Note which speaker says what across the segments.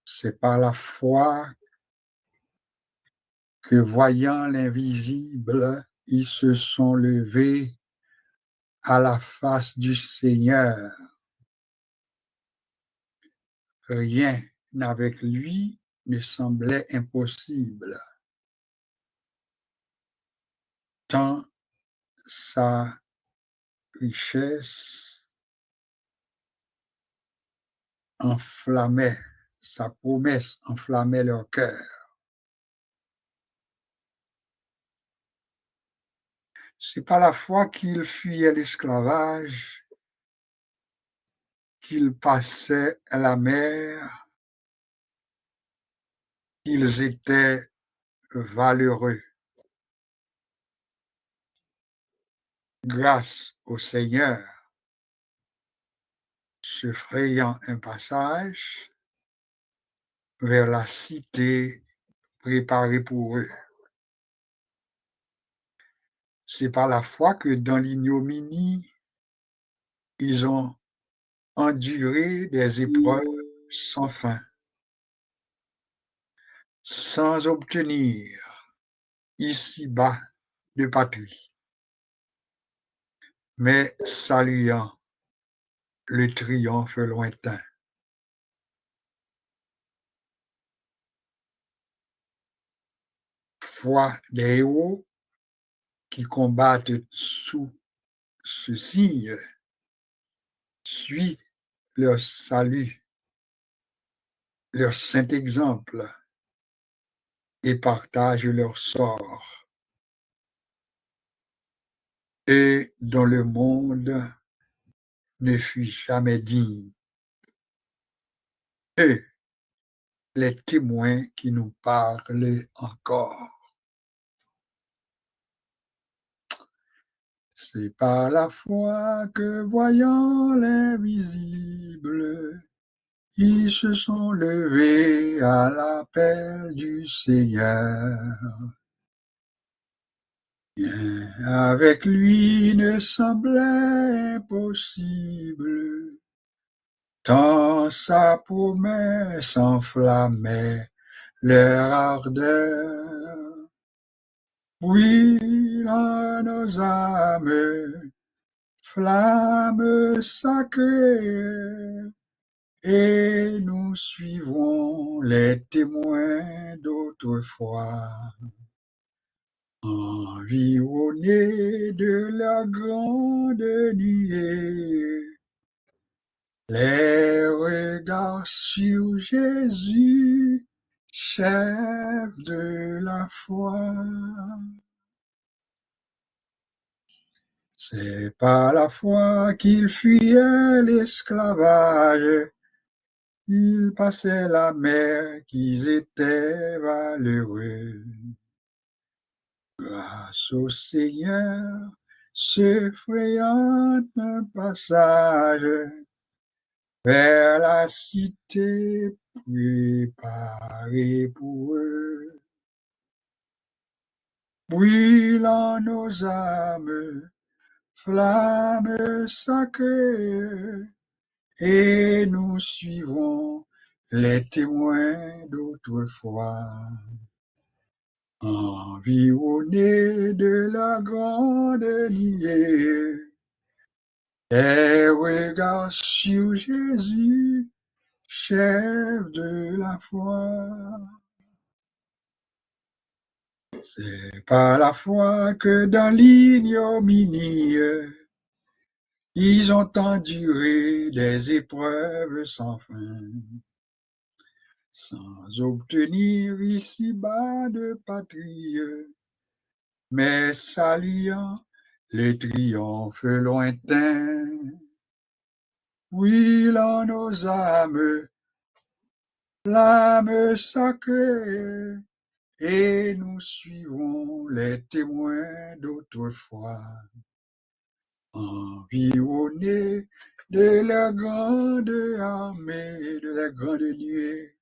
Speaker 1: C'est par la foi que, voyant l'invisible, ils se sont levés à la face du Seigneur. Rien avec lui ne semblait impossible, tant sa richesse enflammait, sa promesse enflammait leur cœur. C'est par la foi qu'ils fuyaient l'esclavage, qu'ils passaient à la mer, qu'ils étaient valeureux. Grâce au Seigneur, se frayant un passage vers la cité préparée pour eux. C'est par la foi que dans l'ignominie, ils ont enduré des épreuves sans fin, sans obtenir ici-bas de patrie, mais saluant le triomphe lointain. Foi des héros qui combattent sous ce signe suit leur salut, leur saint exemple et partagent leur sort. Et dont le monde ne fut jamais digne. Eux, les témoins qui nous parlent encore. C'est par la foi que, voyant l'invisible, ils se sont levés à l'appel du Seigneur. Rien avec lui ne semblait impossible, tant sa promesse enflammait leur ardeur. Brûlant nos âmes, flammes sacrées, et nous suivons les témoins d'autrefois. Environnés de la grande nuée, les regards sur Jésus, chef de la foi. C'est par la foi qu'ils fuyaient l'esclavage, ils passaient la mer, qu'ils étaient valeureux. Grâce au Seigneur, se frayant un passage vers la cité préparée pour eux. Brûlant nos âmes, flammes sacrées, et nous suivons les témoins d'autrefois. Environnés de la grande nuée, les regards sur Jésus, chef de la foi. C'est par la foi que dans l'ignominie, ils ont enduré des épreuves sans fin, sans obtenir ici-bas de patrie, mais saluant le triomphe lointain. Brûlant nos âmes, flammes sacrées, et nous suivons les témoins d'autrefois, environnés de la grande armée, de la grande nuée.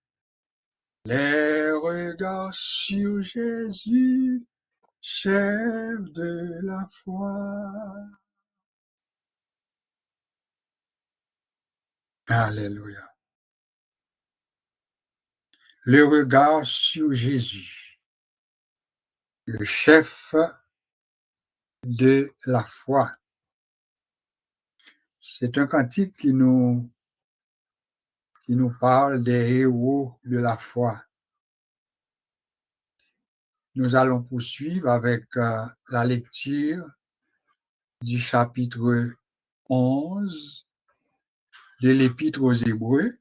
Speaker 1: Les regards sur Jésus, chef de la foi. Alléluia. Le regard sur Jésus, le chef de la foi. C'est un cantique qui nous parle des héros de la foi. Nous allons poursuivre avec la lecture du chapitre 11 de l'Épître aux Hébreux,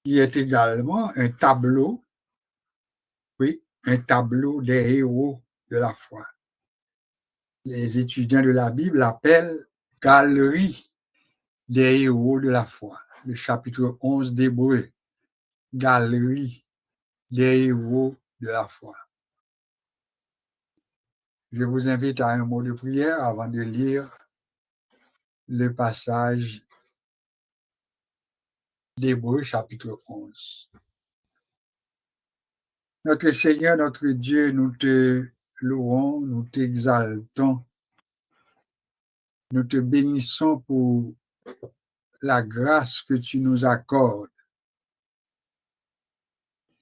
Speaker 1: qui est également un tableau, oui, un tableau des héros de la foi. Les étudiants de la Bible l'appellent galerie des héros de la foi. Le chapitre 11 d'Hébreux, galerie des héros de la foi. Je vous invite à un mot de prière avant de lire le passage d'Hébreux chapitre 11. Notre Seigneur, notre Dieu, nous te louons, nous t'exaltons, nous te bénissons pour la grâce que tu nous accordes.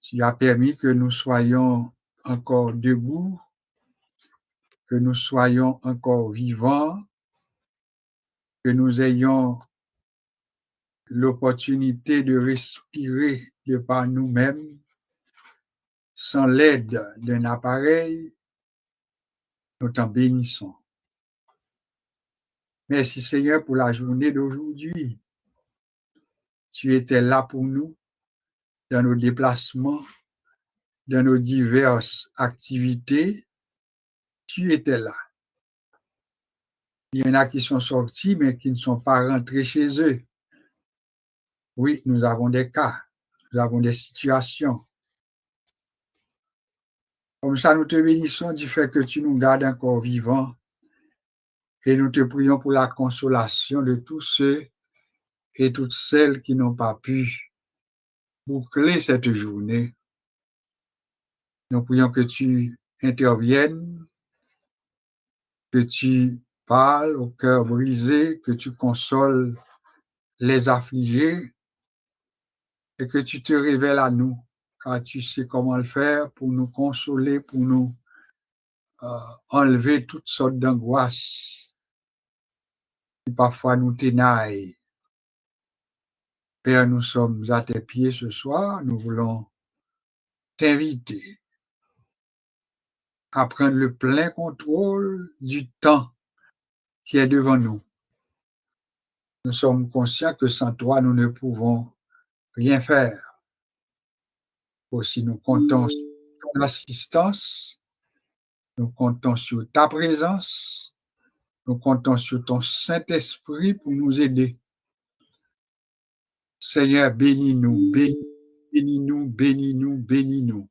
Speaker 1: Tu as permis que nous soyons encore debout, que nous soyons encore vivants, que nous ayons l'opportunité de respirer de par nous-mêmes sans l'aide d'un appareil. Nous t'en bénissons. Merci Seigneur pour la journée d'aujourd'hui. Tu étais là pour nous dans nos déplacements, dans nos diverses activités. Tu étais là. Il y en a qui sont sortis, mais qui ne sont pas rentrés chez eux. Oui, nous avons des cas, nous avons des situations. Comme ça, nous te bénissons du fait que tu nous gardes encore vivants et nous te prions pour la consolation de tous ceux et toutes celles qui n'ont pas pu boucler cette journée. Nous prions que tu interviennes, que tu parles au cœur brisé, que tu consoles les affligés et que tu te révèles à nous, car tu sais comment le faire pour nous consoler, pour nous enlever toutes sortes d'angoisses qui parfois nous ténaillent. Père, nous sommes à tes pieds ce soir, nous voulons t'inviter à prendre le plein contrôle du temps qui est devant nous. Nous sommes conscients que sans toi, nous ne pouvons rien faire. Aussi, nous comptons sur ton assistance, nous comptons sur ta présence, nous comptons sur ton Saint-Esprit pour nous aider. Seigneur, bénis-nous, bénis-nous, bénis-nous, bénis-nous.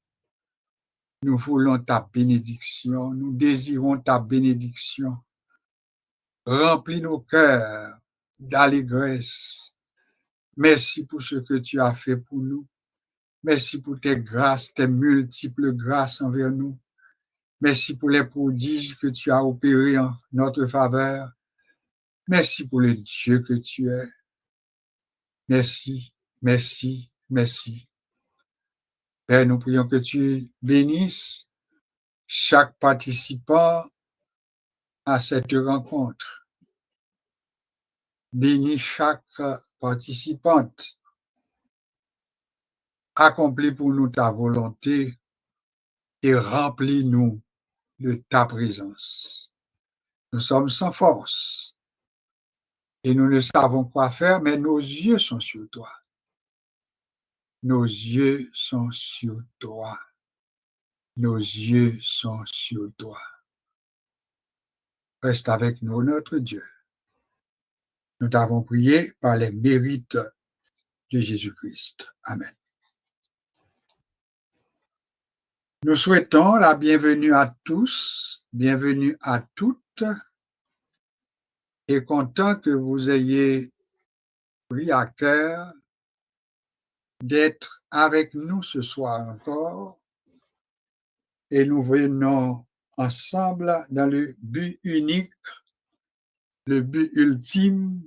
Speaker 1: Nous voulons ta bénédiction, nous désirons ta bénédiction. Remplis nos cœurs d'allégresse. Merci pour ce que tu as fait pour nous. Merci pour tes grâces, tes multiples grâces envers nous. Merci pour les prodiges que tu as opérés en notre faveur. Merci pour le Dieu que tu es. Merci, merci, merci. Père, nous prions que tu bénisses chaque participant à cette rencontre. Bénis chaque participante. Accomplis pour nous ta volonté et remplis-nous de ta présence. Nous sommes sans force et nous ne savons quoi faire, mais nos yeux sont sur toi. Nos yeux sont sur toi. Nos yeux sont sur toi. Reste avec nous, notre Dieu. Nous t'avons prié par les mérites de Jésus-Christ. Amen. Nous souhaitons la bienvenue à tous, bienvenue à toutes, et content que vous ayez pris à cœur d'être avec nous ce soir encore. Et nous venons ensemble dans le but unique, le but ultime,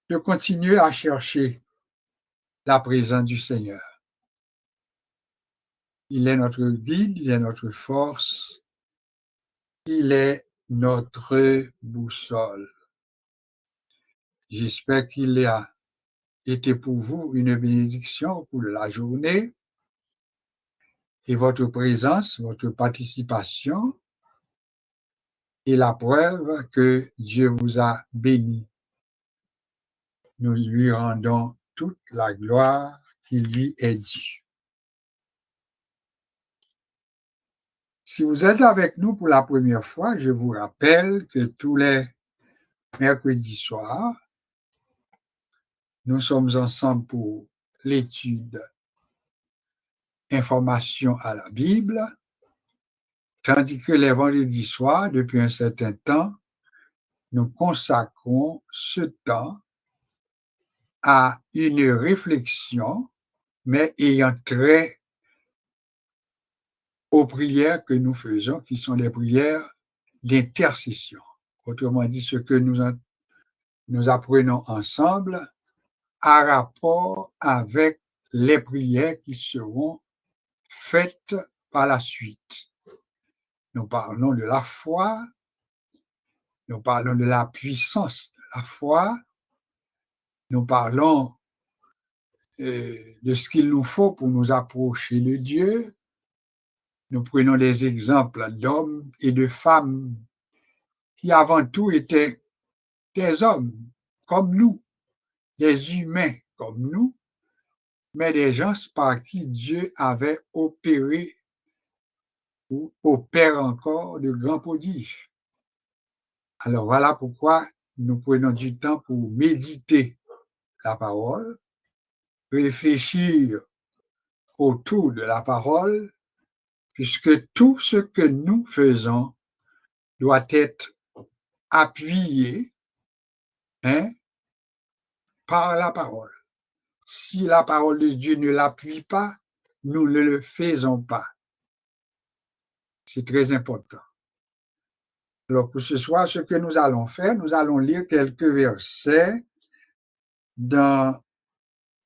Speaker 1: de continuer à chercher la présence du Seigneur. Il est notre guide, il est notre force, il est notre boussole. J'espère qu'il a été pour vous une bénédiction pour la journée et votre présence, votre participation est la preuve que Dieu vous a béni. Nous lui rendons toute la gloire qui lui est due. Si vous êtes avec nous pour la première fois, je vous rappelle que tous les mercredis soirs, nous sommes ensemble pour l'étude Information à la Bible, tandis que les vendredis soirs, depuis un certain temps, nous consacrons ce temps à une réflexion, mais ayant trait aux prières que nous faisons, qui sont des prières d'intercession. Autrement dit, ce que nous apprenons ensemble a rapport avec les prières qui seront faites par la suite. Nous parlons de la foi, nous parlons de la puissance de la foi, nous parlons de ce qu'il nous faut pour nous approcher de Dieu. Nous prenons des exemples d'hommes et de femmes qui avant tout étaient des hommes comme nous, des humains comme nous, mais des gens par qui Dieu avait opéré ou opère encore de grands prodiges. Alors voilà pourquoi nous prenons du temps pour méditer la parole, réfléchir autour de la parole, puisque tout ce que nous faisons doit être appuyé par la parole. Si la parole de Dieu ne l'appuie pas, nous ne le faisons pas. C'est très important. Alors pour ce soir, ce que nous allons faire, nous allons lire quelques versets dans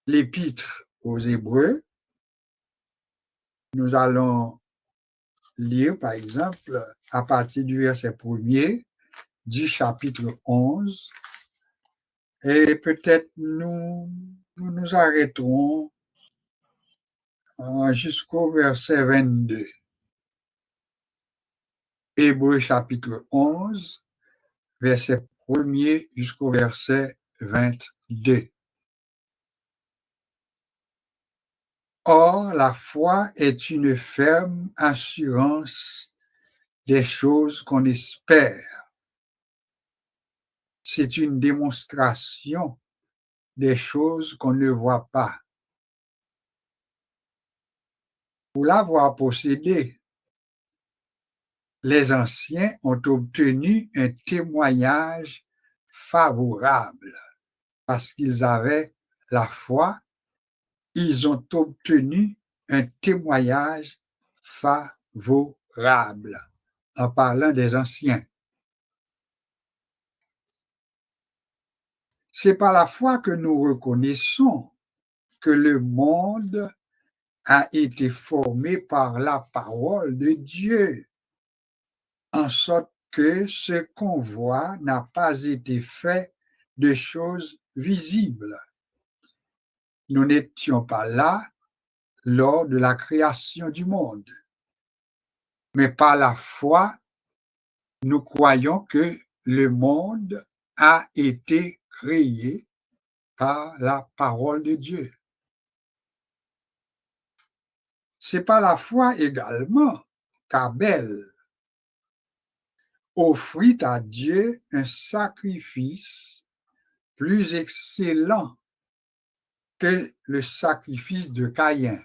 Speaker 1: l'Épître aux Hébreux. Nous allons lire, par exemple, à partir du verset 1er du chapitre 11, et peut-être nous nous arrêterons jusqu'au verset 22. Hébreux chapitre 11, verset 1er jusqu'au verset 22. Or, la foi est une ferme assurance des choses qu'on espère. C'est une démonstration des choses qu'on ne voit pas. Pour l'avoir possédée, les anciens ont obtenu un témoignage favorable parce qu'ils avaient la foi. Ils ont obtenu un témoignage favorable en parlant des anciens. C'est par la foi que nous reconnaissons que le monde a été formé par la parole de Dieu, en sorte que ce qu'on voit n'a pas été fait de choses visibles. Nous n'étions pas là lors de la création du monde, mais par la foi, nous croyons que le monde a été créé par la parole de Dieu. C'est par la foi également qu'Abel offrit à Dieu un sacrifice plus excellent que le sacrifice de Caïn.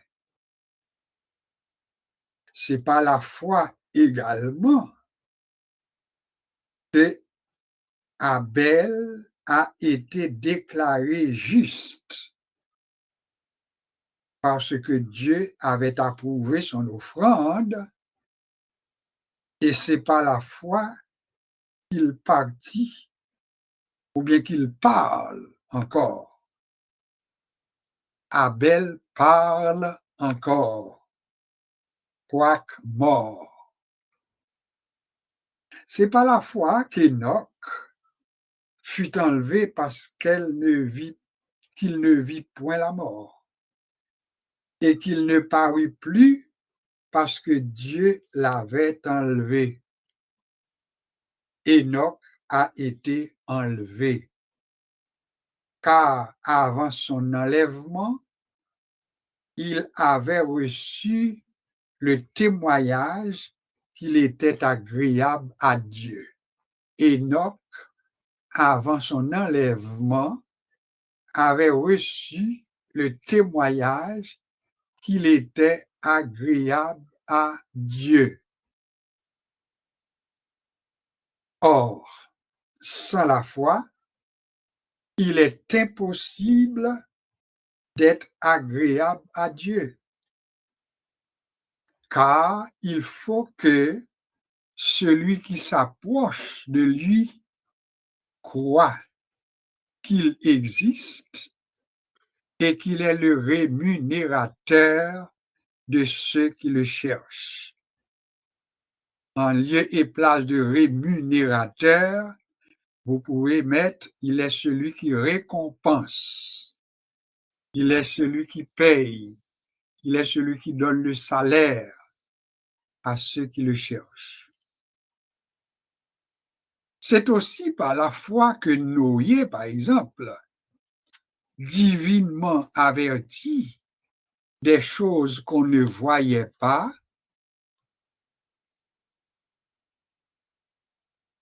Speaker 1: C'est par la foi également que Abel a été déclaré juste parce que Dieu avait approuvé son offrande, et c'est par la foi qu'il partit ou bien qu'il parle encore. Abel parle encore, quoique mort. C'est par la foi qu'Enoch fut enlevé parce qu'il ne vit point la mort, et qu'il ne parut plus parce que Dieu l'avait enlevé. Enoch a été enlevé, car avant son enlèvement, il avait reçu le témoignage qu'il était agréable à Dieu. Enoch, avant son enlèvement, avait reçu le témoignage qu'il était agréable à Dieu. Or, sans la foi, il est impossible d'être agréable à Dieu, car il faut que celui qui s'approche de lui croit qu'il existe et qu'il est le rémunérateur de ceux qui le cherchent. En lieu et place de rémunérateur, vous pouvez mettre « il est celui qui récompense », il est celui qui paye, il est celui qui donne le salaire à ceux qui le cherchent. C'est aussi par la foi que Noé, par exemple, divinement averti des choses qu'on ne voyait pas,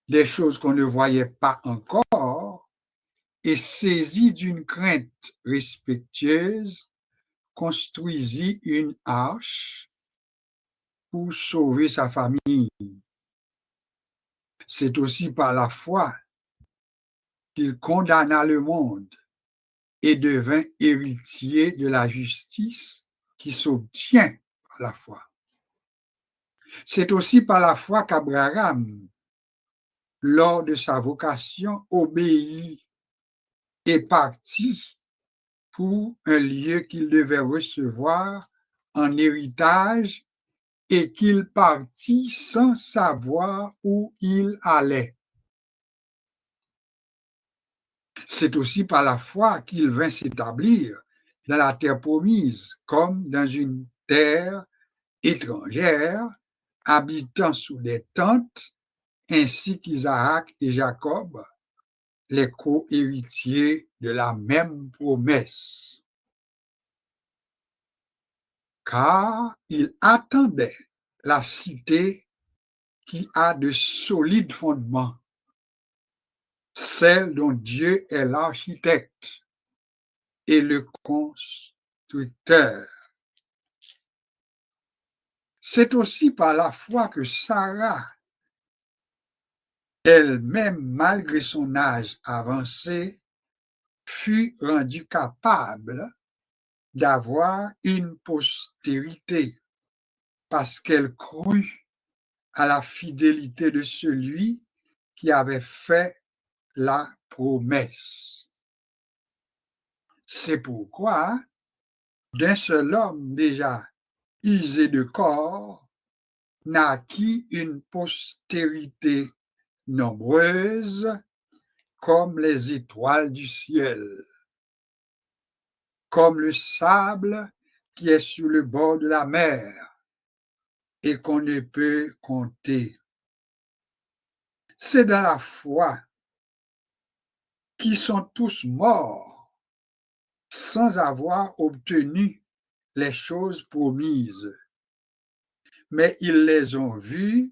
Speaker 1: des choses qu'on ne voyait pas encore, et saisi d'une crainte respectueuse, construisit une arche pour sauver sa famille. C'est aussi par la foi qu'il condamna le monde et devint héritier de la justice qui s'obtient par la foi. C'est aussi par la foi qu'Abraham, lors de sa vocation, obéit et partit pour un lieu qu'il devait recevoir en héritage et qu'il partit sans savoir où il allait. C'est aussi par la foi qu'il vint s'établir dans la terre promise, comme dans une terre étrangère, habitant sous des tentes, ainsi qu'Isaac et Jacob, les co-héritiers de la même promesse. Car il attendait la cité qui a de solides fondements, celle dont Dieu est l'architecte et le constructeur. C'est aussi par la foi que Sarah, elle-même, malgré son âge avancé, fut rendue capable d'avoir une postérité parce qu'elle crut à la fidélité de celui qui avait fait la promesse. C'est pourquoi, d'un seul homme déjà usé de corps, naquit une postérité nombreuse comme les étoiles du ciel, comme le sable qui est sur le bord de la mer et qu'on ne peut compter. C'est dans la foi qu'ils sont tous morts sans avoir obtenu les choses promises, mais ils les ont vues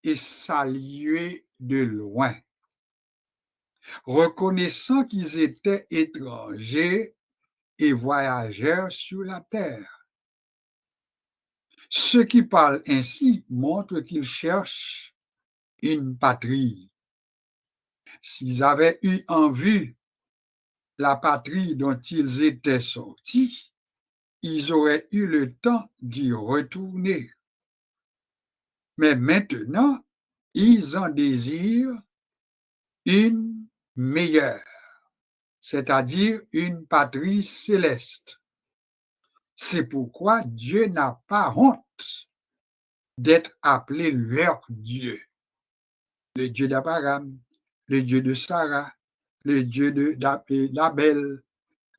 Speaker 1: et saluées de loin, reconnaissant qu'ils étaient étrangers et voyageurs sur la terre. Ceux qui parlent ainsi montrent qu'ils cherchent une patrie. S'ils avaient eu en vue la patrie dont ils étaient sortis, ils auraient eu le temps d'y retourner. Mais maintenant, ils en désirent une meilleure, c'est-à-dire une patrie céleste. C'est pourquoi Dieu n'a pas honte d'être appelé leur Dieu. Le Dieu d'Abraham, le Dieu de Sarah, le Dieu d'Abel,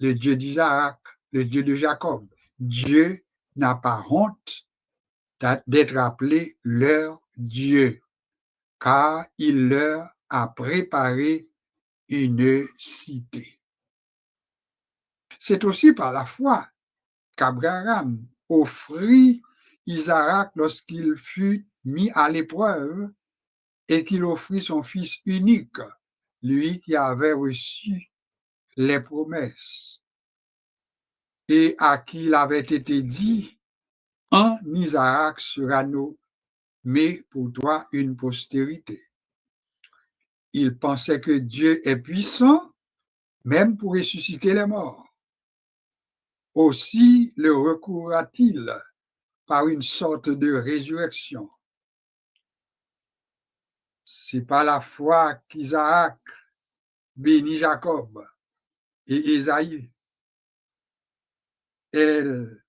Speaker 1: le Dieu d'Isaac, le Dieu de Jacob. Dieu n'a pas honte d'être appelé leur Dieu, car il leur a préparé une cité. C'est aussi par la foi qu'Abraham offrit Isaac lorsqu'il fut mis à l'épreuve et qu'il offrit son fils unique, lui qui avait reçu les promesses et à qui il avait été dit, en Isaac sera nommé pour toi une postérité. Il pensait que Dieu est puissant, même pour ressusciter les morts. Aussi le recourra-t-il par une sorte de résurrection. C'est par la foi qu'Isaac bénit Jacob et Ésaü. Elle,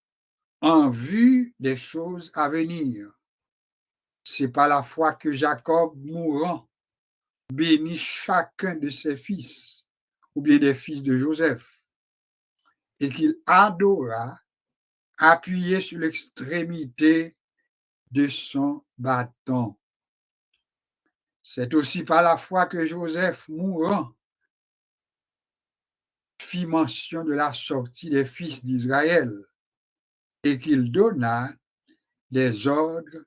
Speaker 1: en vue des choses à venir. C'est par la foi que Jacob, mourant, bénit chacun de ses fils, ou bien des fils de Joseph, et qu'il adora, appuyé sur l'extrémité de son bâton. C'est aussi par la foi que Joseph, mourant, fit mention de la sortie des fils d'Israël et qu'il donna des ordres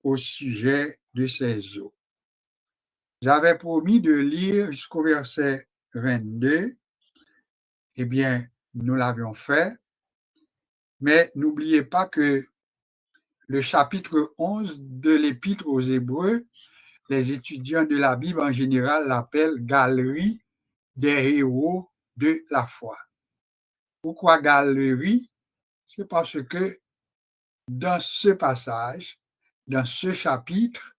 Speaker 1: au sujet de ses eaux. J'avais promis de lire jusqu'au verset 22. Eh bien, nous l'avions fait, mais n'oubliez pas que le chapitre 11 de l'Épître aux Hébreux, les étudiants de la Bible en général l'appellent Galerie des héros de la foi. Pourquoi galerie? C'est parce que dans ce passage, dans ce chapitre,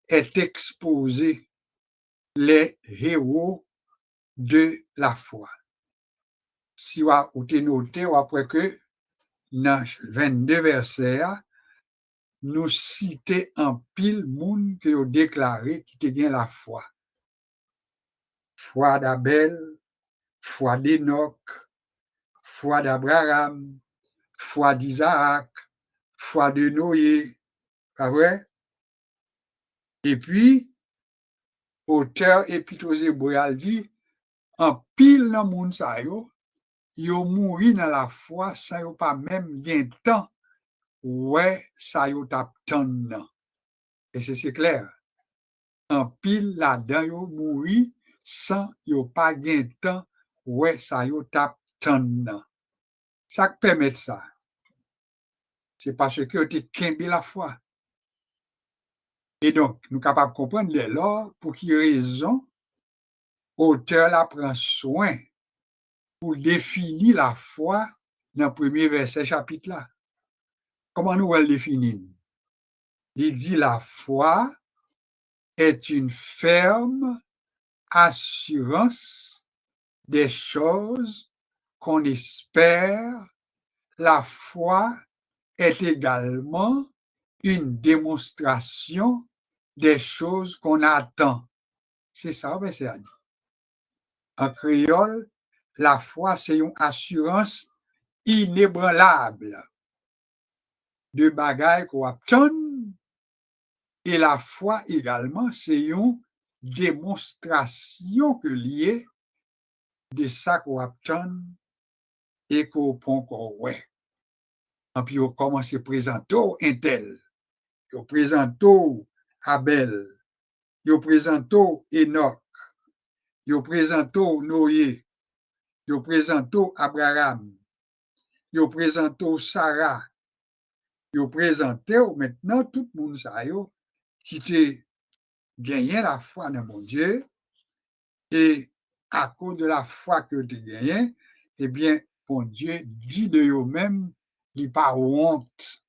Speaker 1: est exposé les héros de la foi. Si vous avez noté, après que dans 22 versets, nous citons en pile monde qui ont déclaré qui était la foi. Foi d'Abel, foi d'Enoch, foi d'Abraham, foi d'Isaac, foi de Noé, pas vrai? Et puis, auteur Épître aux Hébreux dit, en pile dans le monde ça yo mouri dans la foi sans yo pas même bien temps ouais ça yo tap tan. Et c'est clair. En pile là-dedans yo mouri sans yo pas gen temps ouais ça yo tap tan. Ça permet ça. C'est parce que yo te kembe la foi. Et donc, nous sommes capables de comprendre dès lors pour quelle raison auteur la prend soin pour définir la foi dans le premier verset chapitre là. Comment nous le définir? Il dit la foi est une ferme assurance des choses qu'on espère. La foi est également une démonstration des choses qu'on attend. C'est ça, mais c'est à dire. En créole, la foi, c'est une assurance inébranlable de bagailles qu'on attend. Et la foi également, c'est une démonstration que liée de ça qu'on attend et qu'on peut encore ouais. Et puis on commence à présenter un tel, on présente Abel, on présente Enoch, on présente Noé, on présente Abraham, on présente Sarah, yo présenté maintenant tout le monde ça yo qui te gagné la foi dans mon Dieu et à cause de la foi que tu gagné, eh bien, bon Dieu dit de eux-mêmes, il pas honte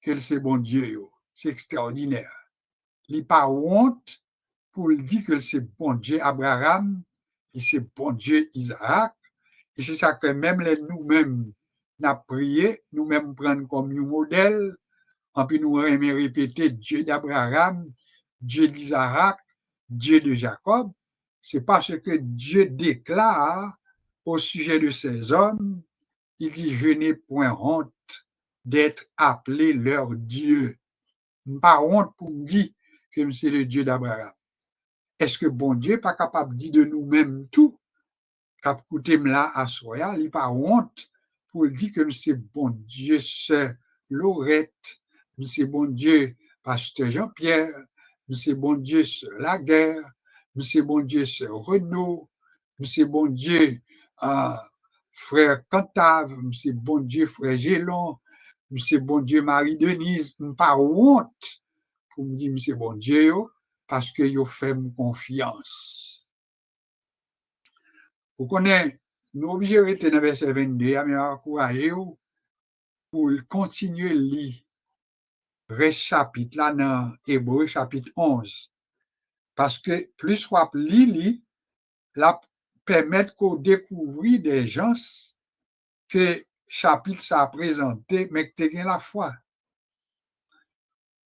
Speaker 1: que c'est bon Dieu yo. C'est extraordinaire. Il pas honte pour dire que c'est bon Dieu Abraham, et c'est bon Dieu Isaac, et c'est ça que même les nous-mêmes n'a prié, nous-mêmes prendre comme un modèle, et puis nous aimer répéter Dieu d'Abraham, Dieu d'Isaac, Dieu de Jacob, c'est parce que Dieu déclare au sujet de ces hommes, il dit, je n'ai point honte d'être appelé leur Dieu. Pas honte pour me dire que c'est le Dieu d'Abraham. Est-ce que bon Dieu n'est pas capable de dire de nous-mêmes tout? Cap coûté là à soya, il pas honte pour dire que c'est bon Dieu, c'est Laurette, c'est bon Dieu, pasteur Jean-Pierre, c'est bon Dieu, c'est Laguerre, c'est bon Dieu, c'est Renaud, c'est bon Dieu, frère Cantave, c'est bon Dieu, frère Gélon, c'est bon Dieu, Marie-Denise, pas honte pour me dire c'est bon Dieu, parce que yo fait confiance. Vous connaissez, nous obligés de rester dans le verset 22, mais encourager pour continuer à lire le chapitre là dans Hébreu chapitre 11. Parce que plus soit lire, la permettre qu'on découvre des gens que chapitre ça a présenté, mais que tu as la foi.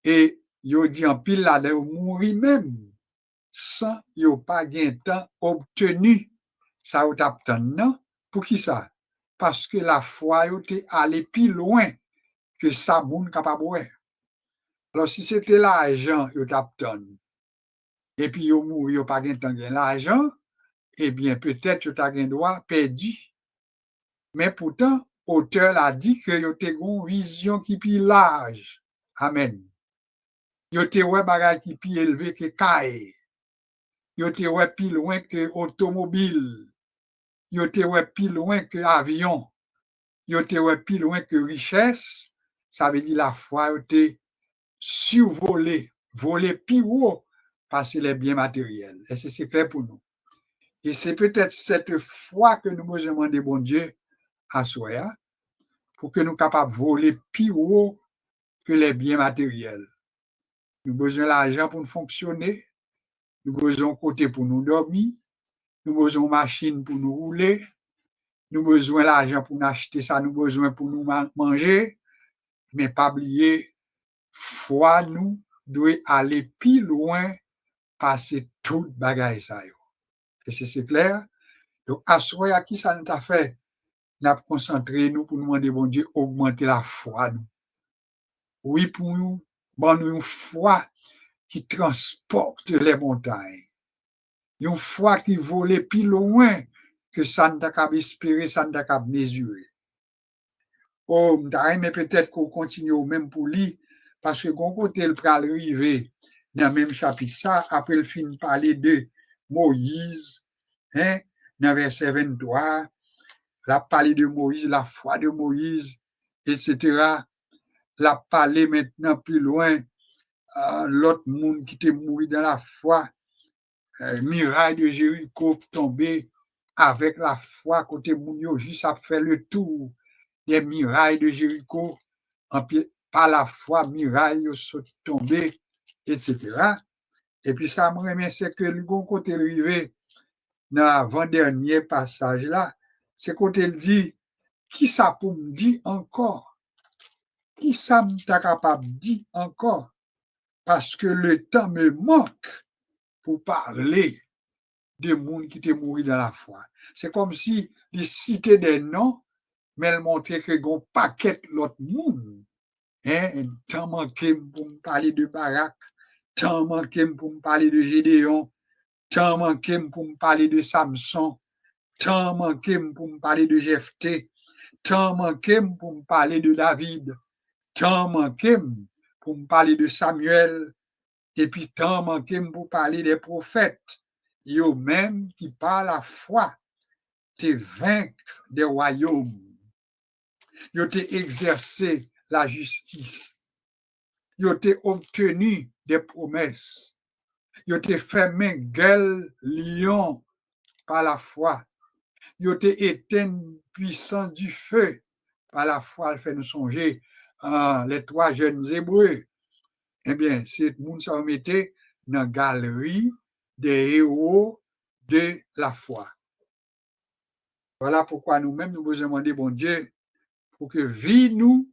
Speaker 1: Et yo dit en pile là, de mourir même, sans yo pas gain temps obtenu, ça ou t'aptan non, pour qui ça? Parce que la foi yo te allé plus loin que ça moun capable. Alors si c'était l'argent yo t'aptan, et puis yo mouri yo pas gain temps gain l'argent, eh bien peut-être yo t'a gain droit perdu. Mais pourtant auteur a dit que yo te gon vision qui plus large. Amen. Yo te wè bagay qui plus élevé que caille. Yo te wè plus loin que automobile. Yo te wè plus loin que avion. Yo te wè plus loin que richesse. Ça veut dire la foi yo te survolé, volé plus haut parce que les biens matériels. Et c'est clair pour nous. Et c'est peut-être cette foi que nous devons demander bon Dieu à soi pour que nous capables de voler plus haut que les biens matériels. Nous avons besoin d'argent pour nous fonctionner. Nous avons besoin de côté pour nous dormir. Nous avons besoin de machine pour nous rouler. Nous avons besoin d'argent pour nous acheter ça. Nous avons besoin pour nous manger. Mais pas oublier, foi nous doit aller plus loin, passer tout bagaille ça. Est-ce que c'est clair? Donc, à soi, à qui ça nous a fait? Nous avons concentré nous pour nous demander, bon Dieu, augmenter la foi. Nous. Oui, pour nous, bon, nous une foi qui transporte les montagnes. Une foi qui vole plus loin que ça ne t'a qu'à espérer, ça ne t'a qu'à mesurer. Oh, mais peut-être qu'on continue au même pour lui, parce que quand côté le pral arriver dans le même chapitre, ça, après le film parler de Moïse, hein, dans verset 23, la parler de Moïse, la foi de Moïse, etc. La parler maintenant plus loin, l'autre monde qui était mort dans la foi, muraille de Jéricho tombé avec la foi, côté moun juste a fait le tour des murailles de Jéricho, par la foi, murailles sont tombées, etc. Et puis ça me remet, c'est que le côté arrivé dans l'avant-dernier passage là, c'est côté il dit, qui ça pour me dire encore? Qui ça me t'a capable de dire encore? Parce que le temps me manque pour parler de monde qui étaient morts dans la foi. C'est comme si il citait des noms, mais il montrait que un paquet l'autre monde. Hein, tant manqué pour me parler de Barak, tant manqué pour me parler de Gédéon, tant manqué pour me parler de Samson, tant manqué pour me parler de Jephthé, tant manqué pour me parler de David, tant manqué pour me parler de Samuel, et puis tant manqué pour parler des prophètes. Yo même qui par la foi te vaincre des royaumes. Yo te exercé la justice. Ils ont obtenu des promesses. Ils ont fermé gueule lion par la foi. Ils ont éteint puissance du feu par la foi. Elle fait nous songer les 3 jeunes Hébreux. Eh bien, c'est moun sa mettait dans la galerie des héros de la foi. Voilà pourquoi nous-mêmes, nous devons demander, bon Dieu, pour que vie nous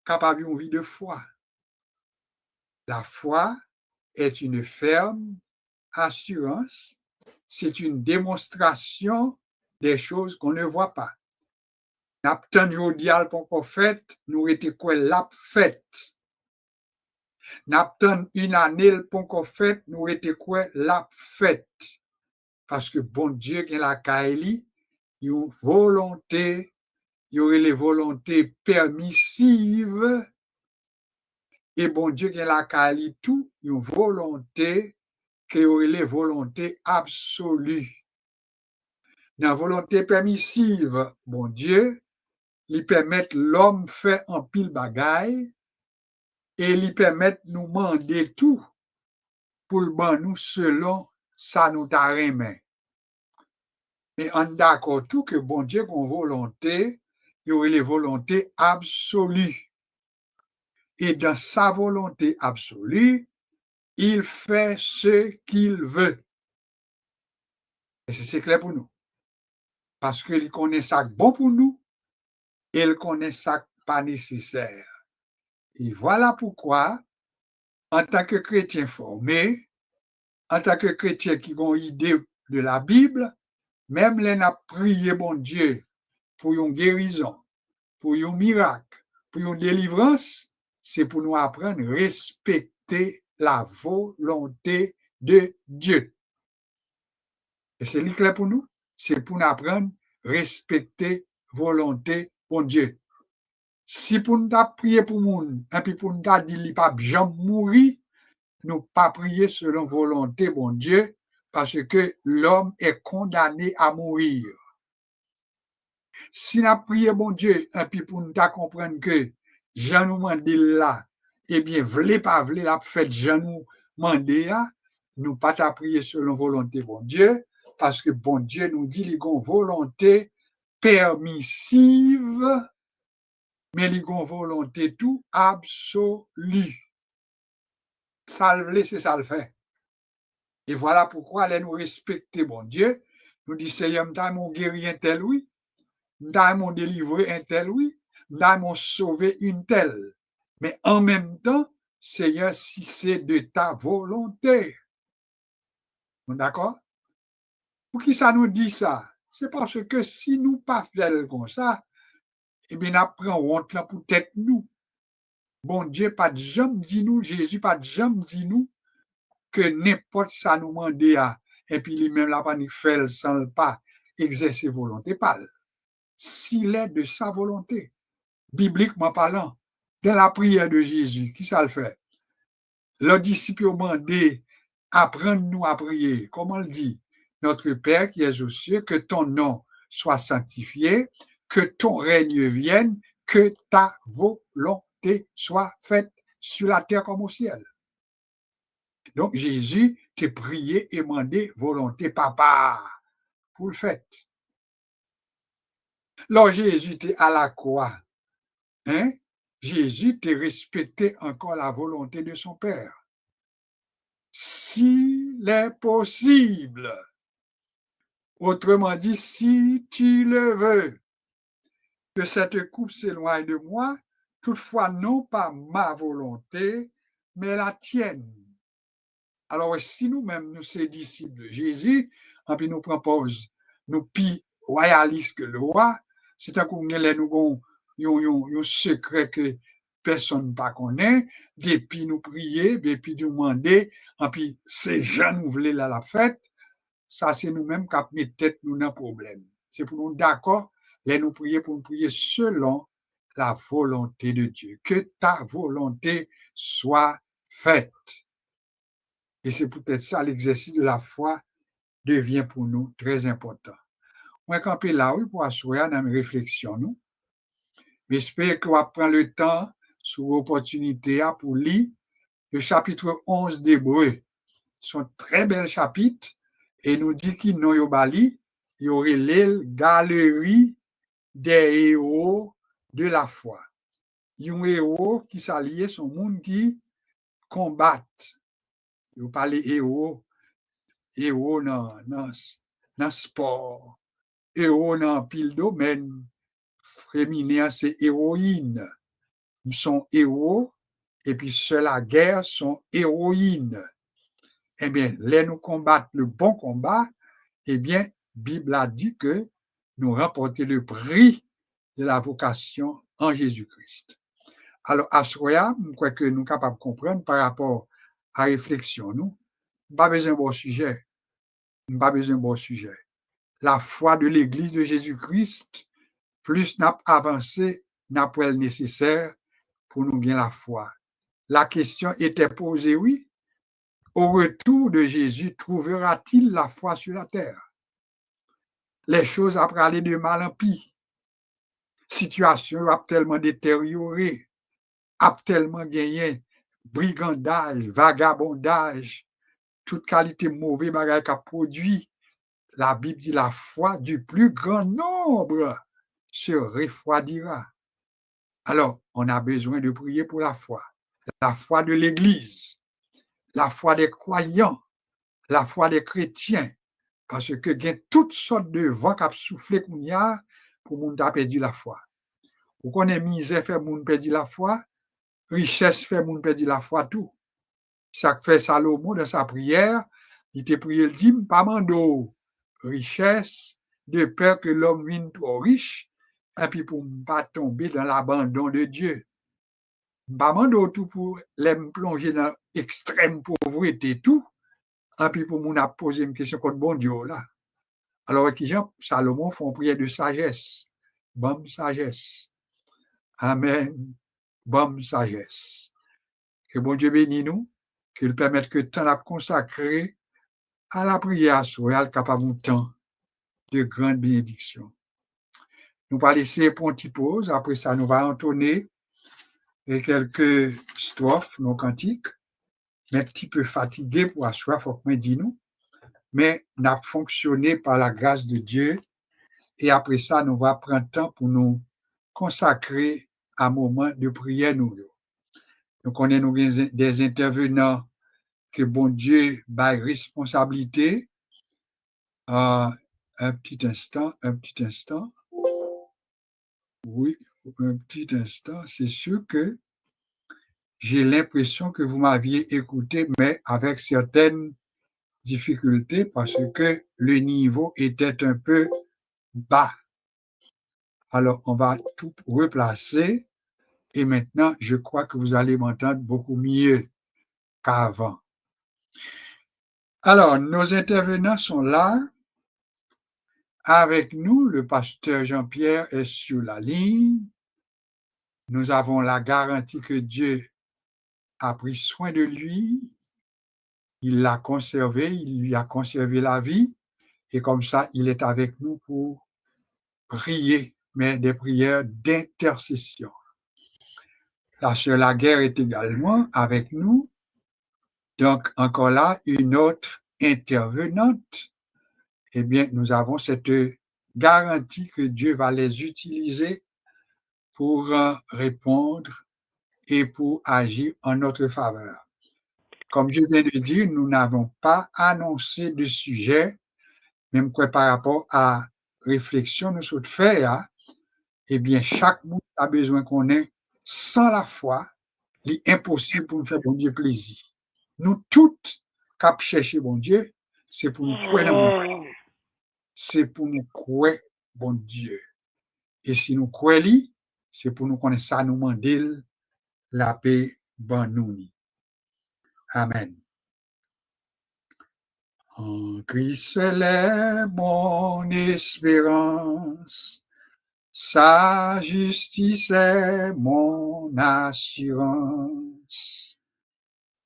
Speaker 1: capable une vie de foi. La foi est une ferme assurance, c'est une démonstration des choses qu'on ne voit pas. N'aptan jodial pour qu'on fait, nous était quoi l'a fait. N'aptan une année pour qu'on fait, nous était quoi l'a fait. Parce que bon Dieu qui la kaili, une volonté, il y aurait les volontés permissives, et bon Dieu qui la kaili tout, une volonté qui aurait les volontés absolues. Dans la volonté permissive, bon Dieu, il permet l'homme faire en pile bagaille et il permet nous demander tout pour le ban nous selon ça nous t'a remis. Mais on est d'accord tout que bon Dieu qu'on volonté, il y aurait les volontés absolues. Et dans sa volonté absolue, il fait ce qu'il veut. Et c'est clair pour nous. Parce qu'il connaît ça bon pour nous, et il connaît ça pas nécessaire. Et voilà pourquoi, en tant que chrétien formé, en tant que chrétien qui a une idée de la Bible, même les n'a prié bon Dieu pour une guérison, pour un miracle, pour une délivrance, c'est pour nous apprendre à respecter la volonté de Dieu. Et c'est clair pour nous, c'est pour nous apprendre à respecter la volonté de Dieu. Si pour nous prier pour moun, et puis pour nous dire qu'il pas jamais mourir, nous pas prier selon volonté bon Dieu, parce que l'homme est condamné à mourir. Si nous prions bon Dieu, et puis pour nous comprendre que Jean nous mande là, eh bien, vle pas vle, la fait Jean nous mande là, nous pas prier selon volonté bon Dieu, parce que bon Dieu nous dit qu'il a une volonté permissive, mais il a une volonté tout absolue. Ça le vle, c'est ça le fait. Et voilà pourquoi nous respecter bon Dieu, nous dit Seigneur, m'ta mon guéri un tel oui, m'ta mon délivré un tel oui, m'ta mon sauvé une telle. Mais en même temps, Seigneur, si c'est de ta volonté. D'accord? Pour qui ça nous dit ça? C'est parce que si nous pas faisons comme ça, eh bien, nous prenons honte là pour tête nous. Bon Dieu, pas de jamais dit nous, Jésus, pas de jamais dit nous, que n'importe ça nous demande à, et puis lui-même la pas nous fait sans pas exercer volonté pas. S'il est de sa volonté, bibliquement parlant, dans la prière de Jésus, qui ça le fait? Le disciple ont demandé, apprendre-nous à prier. Comment le dit? Notre Père qui es aux cieux, que ton nom soit sanctifié, que ton règne vienne, que ta volonté soit faite sur la terre comme au ciel. Donc, Jésus t'a prié et demandé volonté papa pour le fait. Lorsque Jésus était à la croix, Jésus t'a respecté encore la volonté de son Père. S'il est possible, autrement dit, si tu le veux, que cette coupe s'éloigne de moi, toutefois non pas ma volonté, mais la tienne. Alors, si nous-mêmes, nous sommes disciples de Jésus, et puis nous proposons, nous pi royalistes que le roi, c'est un coup nous avons un secret que personne ne connaît, depuis nous prier, depuis nous demander, et puis ces gens nous voulaient la fête, ça c'est nous-mêmes qui mettons tête nous dans le problème. C'est pour nous d'accord, nous prier pour nous prier selon la volonté de Dieu. Que ta volonté soit faite. Et c'est peut-être ça, l'exercice de la foi devient pour nous très important. Moi, camper là, oui, pour assurer dans mes réflexions, nous. Mais j'espère qu'on va prendre le temps sur l'opportunité pour lire le chapitre 11 d'Hébreu. Son très bel chapitre et nous dit qu'il y aurait la galerie des héros de la foi. Un héros qui s'allie son monde qui combattent. Vous parlez héros dans le sport, héros dans pile domaine. Féminin, c'est héroïne. Ils sont héros, et puis ceux la guerre sont héroïnes. Eh bien, les nous combattent le bon combat, eh bien, Bible a dit que nous remportons le prix de la vocation en Jésus-Christ. Alors, à ce moment-là, je crois que nous sommes capables de comprendre par rapport à la réflexion, nous, pas besoin de bon sujet. Pas besoin de bon sujet. La foi de l'Église de Jésus-Christ, plus n'a avancé, n'a pas nécessaire pour nous bien la foi. La question était posée, oui. Au retour de Jésus, trouvera-t-il la foi sur la terre? Les choses après aller de mal en pire. Situation a tellement détérioré, a tellement gagné, brigandage, vagabondage, toute qualité mauvais bagage qu'a produit. La Bible dit la foi du plus grand nombre se refroidira. Alors, on a besoin de prier pour la foi de l'Église, la foi des croyants, la foi des chrétiens, parce que il y a toutes sortes de vents qui ont soufflé qu'on y a pour moun ta perdu la foi. Vous connaissez misère fait moun perdu la foi, richesse fait moun perdu la foi tout. Ça fait Salomon dans sa prière, il te prié le dit pas mando richesse de peur que l'homme vienne trop riche et puis pour ne pas tomber dans l'abandon de Dieu. Pas mando tout pour les plonger dans l'extrême pauvreté tout. Et puis pour moun a posé une question contre bon Dieu là. Alors qui Jean Salomon font prière de sagesse. Bonne sagesse. Amen. Bonne sagesse. Que bon Dieu bénisse nous, qu'il permette que le temps à consacrer à la prière soit capable de temps de grande bénédiction. Nous allons laisser pour une petite pause. Après ça, nous allons entonner quelques strophes, nos cantiques, mais un petit peu fatigué pour asseoir, il faut que je dise nous. Mais nous avons fonctionné par la grâce de Dieu. Et après ça, nous allons prendre temps pour nous consacrer à un moment de prière. Donc, on est des intervenants que bon Dieu baille responsabilité. Un petit instant. Oui, un petit instant. C'est sûr que j'ai l'impression que vous m'aviez écouté, mais avec certaines difficultés parce que le niveau était un peu bas. Alors, on va tout replacer et maintenant, je crois que vous allez m'entendre beaucoup mieux qu'avant. Alors, nos intervenants sont là. Avec nous, le pasteur Jean-Pierre est sur la ligne. Nous avons la garantie que Dieu a pris soin de lui. Il l'a conservé, il lui a conservé la vie. Et comme ça, il est avec nous pour prier, mais des prières d'intercession. La sœur Laguerre est également avec nous. Donc, encore là, une autre intervenante. Eh bien, nous avons cette garantie que Dieu va les utiliser pour répondre et pour agir en notre faveur. Comme je viens de dire, nous n'avons pas annoncé de sujet, même que par rapport à réflexion nous sommes faire, eh bien, chaque monde a besoin qu'on ait sans la foi, il est impossible pour nous faire bon Dieu plaisir. Nous toutes, cap chercher bon Dieu, c'est pour nous croire dans bon Dieu. C'est pour nous croire bon Dieu. Et si nous croyons, c'est pour nous connaître ça, nous demander la paix, bon nous. Amen. En Christ est mon espérance, sa justice est mon assurance.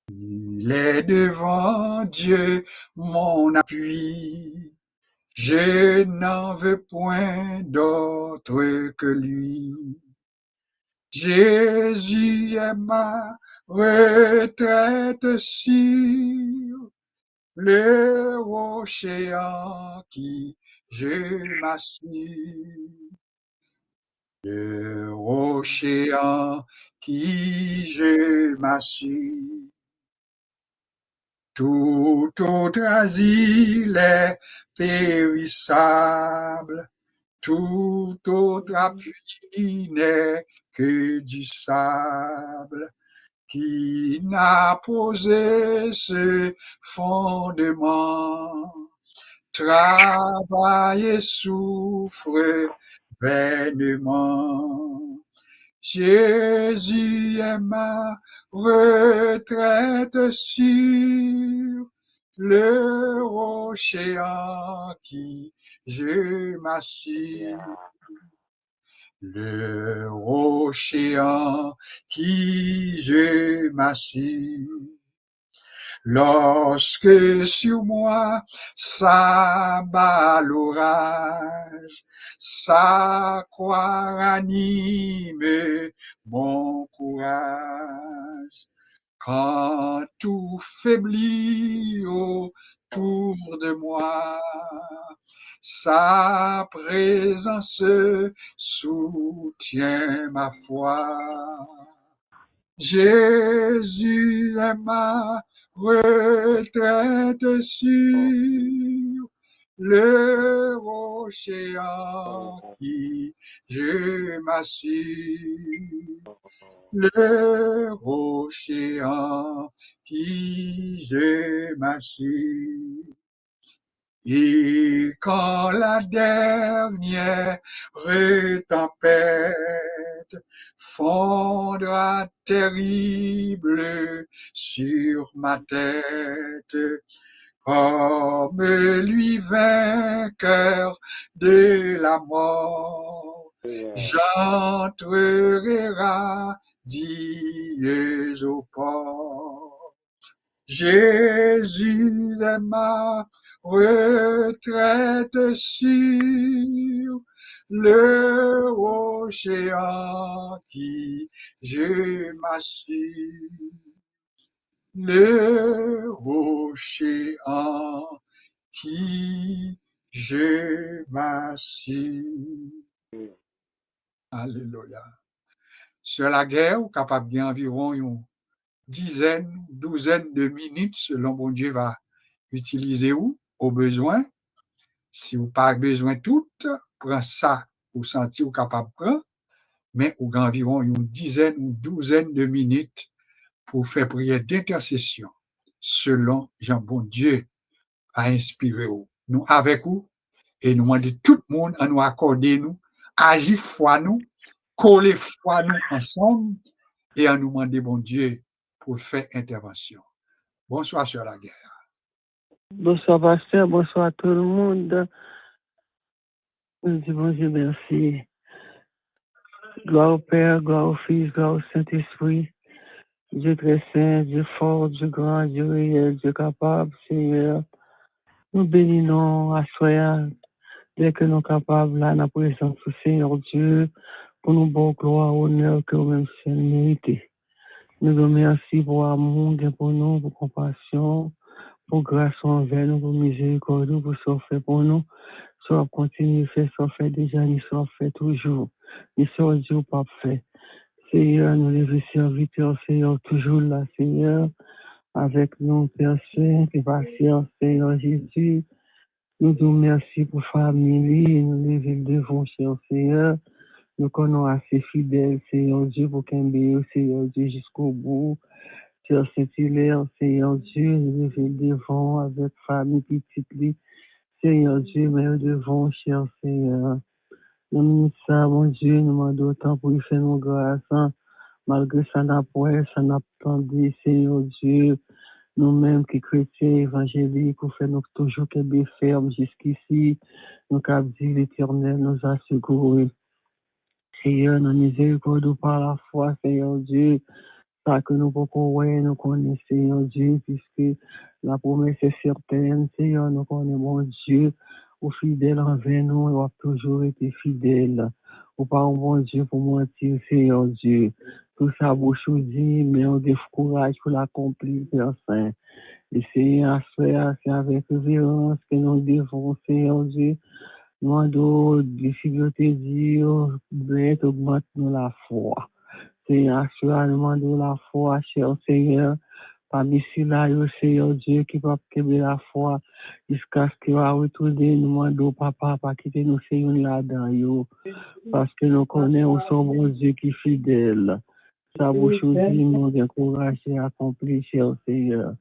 Speaker 1: Il est devant Dieu mon appui. Je n'en veux point d'autre que lui. Jésus est ma retraite sûre, le rocher en qui je m'assure. Le rocher en qui je m'assure. Tout autre asile est périssable, tout autre appui n'est que du sable qui n'a posé ce fondement. Travaille et souffre vainement. Jésus est ma retraite sûre, le rocher en qui je m'assure. Le rocher en qui je m'assure. Lorsque sur moi s'abat l'orage, sa croix ranime mon courage. Quand tout faiblit autour de moi, sa présence soutient ma foi. Jésus est ma retraite sûre, le rocher en qui je m'assure, le rocher en qui je m'assure. Et quand la dernière tempête fondra terrible sur ma tête, comme lui vainqueur de la mort, j'entrerai radieux au port. Jésus est ma retraite sûre, le rocher en qui je m'assure, le rocher en qui je m'assure. Alléluia. Sur la guerre, ou capable bien environ une dizaine, douzaine de minutes, selon bon Dieu va utiliser ou au besoin. Si vous pas besoin tout, prends ça pour sentir ou capable de prendre, mais ou environ une dizaine ou douzaine de minutes pour faire prière d'intercession, selon Jean bon Dieu a inspiré ou. Nous avec vous, et nous demandons tout le monde à nous accorder nous, agir foi nous, coller foi nous ensemble, et à nous demander bon Dieu pour faire intervention. Bonsoir sur la guerre.
Speaker 2: Bonsoir, pasteur. Bonsoir à tout le monde. Bon Dieu, merci. Gloire au Père, gloire au Fils, gloire au Saint-Esprit. Dieu très saint, Dieu fort, Dieu grand, Dieu réel, Dieu capable, Seigneur. Nous bénissons à soi, dès que nous sommes capables, là, dans la présence du Seigneur Dieu, pour nous bon gloire, honneur que nous-mêmes sommes mérités. Nous vous remercions pour l'amour, pour nous, pour compassion, pour grâce envers nous, pour miséricorde, pour ce fait pour nous. Soit continue faire, soit fait déjà, ni soit fait toujours. Ni soit Dieu pas fait. Seigneur, nous les serviteurs, Seigneur, toujours là, Seigneur, avec nous, Père Saint, et patient, Seigneur Jésus. Nous nous remercions pour famille, nous les devons, cher Seigneur. Nous connaissons assez fidèles, Seigneur Dieu, pour qu'un meilleur, Seigneur Dieu, jusqu'au bout. Seigneur Saint-Hilaire, Seigneur Dieu, nous les devons avec famille petite, Seigneur Dieu, mais nous devons, cher Seigneur. Nous ça, mon Dieu, nous demandons autant pour y faire nos grâces, malgré ça n'a pas, ça n'a pas entendu, Seigneur Dieu. Nous-mêmes qui chrétiens évangéliques, nous faisons toujours que des fermes jusqu'ici. Nous avons dit l'Éternel nous a secourus. Seigneur, nous miséricorde par la foi, Seigneur Dieu. Ça que nous pouvons nous connaissons, Seigneur Dieu, puisque la promesse est certaine, Seigneur, nous connaissons mon Dieu, au fidèle envers nous, il a toujours été fidèle. Ou pas un bon Dieu pour mentir, Seigneur Dieu. Tout ça, bouche dit, mais on a courage pour l'accomplir, Père Saint. Et Seigneur, c'est avec révérence que nous devons, Seigneur Dieu, demandons, difficulté dire, bête, augmente-nous la foi. Seigneur, demandons la foi, cher Seigneur. Parmi ceux-là, Seigneur Dieu, qui va québérer la foi jusqu'à ce qu'il va retourner, nous demandons, papa, pas quitter nous, Seigneur, là-dedans, parce que nous connaissons son bon Dieu qui est fidèle. Sa bouche dit, nous encourager à accomplir, cher Seigneur.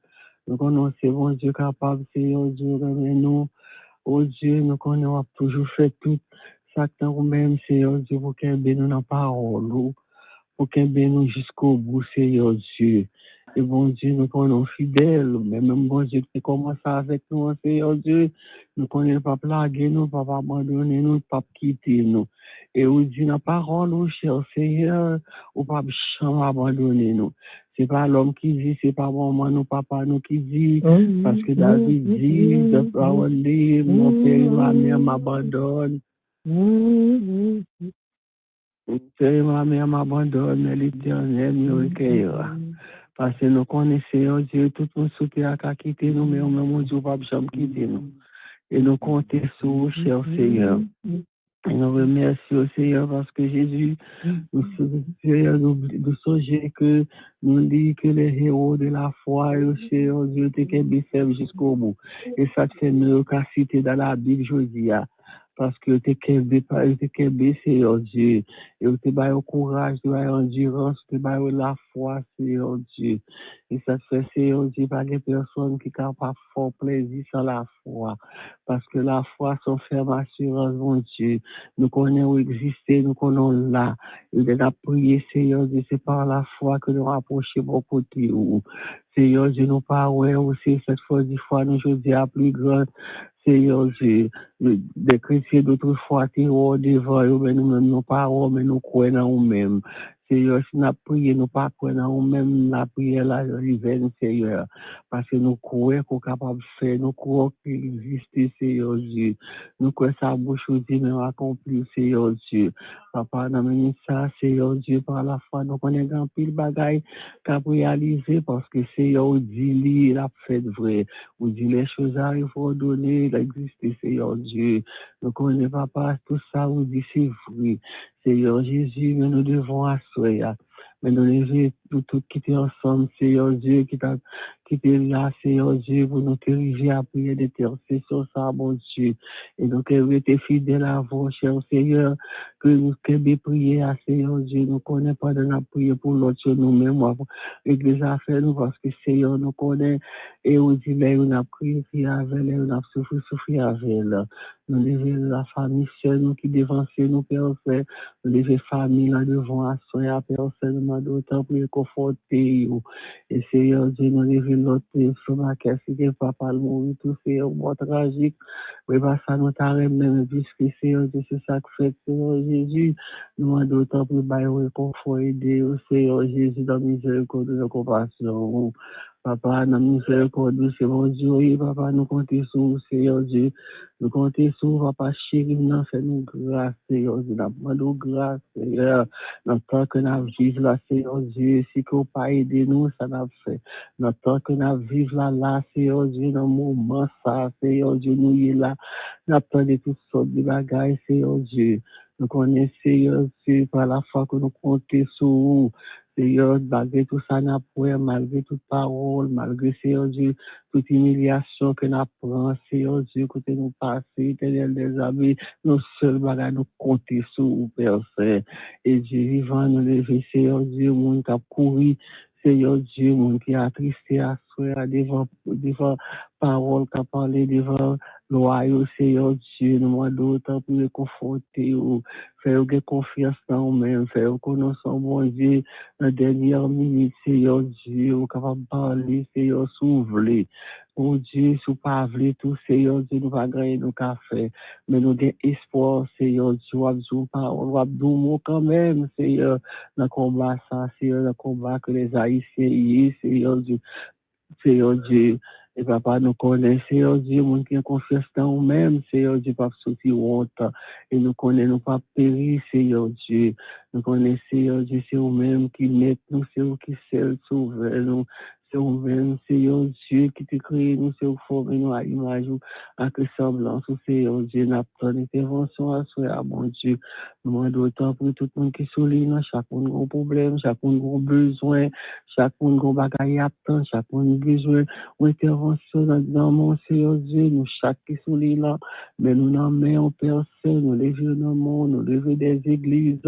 Speaker 2: Nous connaissons ce bon Dieu capable, Seigneur Dieu, mais nous, oh Dieu, nous connaissons toujours fait tout ça que nous-mêmes, Seigneur Dieu, pour qu'il nous dans la parole, pour qu'il nous jusqu'au bout, Seigneur Dieu. Et bon Dieu, nous connaissons fidèles, mais même bon Dieu qui commence avec nous, Seigneur Dieu, nous ne connaissons pas plaguer nous, pas abandonner nous, pas quitter nous. Et vous dit la parole, oh cher Seigneur, ou pas jamais abandonner nous. C'est pas l'homme qui dit, c'est pas maman, nous, papa, nous qui dit, parce que David dit, de parole libre, mon père et ma mère m'abandonnent. Mon père et ma mère m'abandonnent, mais l'Éternel me recueillera. Parce que nous connaissons Dieu, tout le monde souhaite à quitter nous, mais même Dieu ne va jamais quitter nous. Et nous comptons sur vous, cher Seigneur. Et nous remercions au Seigneur parce que Jésus, nous songer que nous dit que les héros de la foi, Seigneur Dieu, étaient fermes jusqu'au bout. Et ça te fait mieux qu'à citer dans la Bible, je dis, parce que tu es Seigneur Dieu. Et tu as le courage, tu as l'endurance, tu as la foi, Seigneur Dieu. Et ça te fait, Seigneur Dieu, pas des personnes qui n'ont pas fort plaisir sans la foi. Parce que la foi, son ferme assurance, mon Dieu. Nous connaissons exister, nous connaissons là. Et de la prière, Seigneur Dieu, c'est par la foi que nous rapprochons beaucoup de vous. Seigneur Dieu, nous parlons aussi cette fois, des fois, nous, je dis à plus grand. Seigneur Dieu, des chrétiens d'autrefois, tu es devant eux, mais nous-mêmes, nous parlons, mais nous croyons en nous-mêmes. Seigneur, si nous prions, nous pas croyons en nous-mêmes, la prière, la rivaine, Seigneur. Parce que nous croyons qu'on est capable de faire, nous croyons qu'il existe, Seigneur Dieu. Nous croyons que sa bouche dit, mais accompli, Seigneur Dieu. Papa, nous avons ça, Seigneur Dieu, par la foi, nous connaissons un pile bagaille qu'a réalisé, parce que Seigneur dit, il a fait vrai. Ou dit, les choses arrivent à donner, il existe, Seigneur Dieu. Nous connaissons, papa, tout ça, vous dit, c'est vrai. Seigneur Jésus, mais nous devons assurer. Mais nous devons tout quitter ensemble, Seigneur Dieu, qui est là, Seigneur Dieu, pour nous diriger à prier d'intercession, ça, mon Dieu. Et donc, nous être fidèles à vous, cher Seigneur, que nous devons prier à Seigneur Dieu. Nous ne connaissons pas de la prière pour l'autre, nous-mêmes, l'Église a fait nous, parce que Seigneur nous connaît, et on dit, mais on a prié avec elle, on a souffert avec elle. Nous devons la famille seule, nous qui dévancez nous, Père Saint, nous devons famille, là devant assurer à Père Saint, nous demandons autant pour les conforter. Et Seigneur Dieu, nous devons l'autre, sur ma caisse, si papa le mourir, tout c'est un mot tragique. Oui, bah, ça nous t'arrête même, puisque Seigneur Dieu, c'est ça que fait, Seigneur Jésus. Nous demandons autant pour le confort, aider, Seigneur Jésus, dans la miséricorde de la compassion. Papa, dans la miséricorde, c'est mon Dieu, papa, nous comptons sur vous, Seigneur Dieu. Nous comptons sur vous, papa, chéri, nous faisons grâce, Seigneur Dieu. Nous demandons grâce, Seigneur. Dans le temps que nous vivons là, Seigneur Dieu, si vous pas aidé nous, ça n'a fait. Dans le temps que nous vivons là, Seigneur Dieu, dans le moment, ça, Seigneur Dieu, nous y est là. Nous attendons toutes sortes de bagailles, Seigneur Dieu. Nous connaissons, Seigneur Dieu, par la foi que nous comptons sur vous. Seigneur, malgré tout ça, nous prions, malgré toute parole, malgré, Seigneur Dieu, toute humiliation que nous prenons, Seigneur Dieu, côté nous passer, éternel des amis, nous seuls bagages nous compter sur vous, Père Saint. Et Dieu vivant, nous lever, Seigneur Dieu, monde qui a couru, Seigneur Dieu, monde qui a attristé, à souhait, devant parole, qui a parlé devant loyaux, Seigneur Dieu, nous demandons autant pour les conforter, faire confiance dans nous-mêmes, faire connaître bon Dieu, dans la dernière minute, Seigneur Dieu, capable de parler, Seigneur, s'ouvrir. Oh Dieu, si vous pas voulez tout, Seigneur Dieu, nous va gagner nos cafés. Mais nous avons espoir, Seigneur Dieu, nous avons quand même, Seigneur, dans le combat, ça, Seigneur, dans le combat que les Haïtiens y, Seigneur Dieu. Seigneur Dieu, Et papa, nous connaissons, Seigneur Dieu, monde qui a confiance dans nous-mêmes, Seigneur Dieu, pas sortir honte. Et nous connaissons, nous pas périr, Seigneur Dieu. Nous connaissons, Seigneur Dieu, c'est vous-même qui mettez nous, c'est vous qui seul sauvez nous. C'est vous-même, Seigneur Dieu, qui te crée nous, c'est vous formez nous à l'image, à ressemblance, Seigneur Dieu, n'a pas d'intervention à soi, mon Dieu. Nous demandons autant pour tout le monde qui souligne, chacun a un problème, chacun a un besoin, chacun a un bagage à attendre, chacun a besoin d'intervention dans mon Seigneur Dieu, nous chaque qui souligne là, mais nous n'en mettons personne, nous levons dans le monde, nous levons des églises,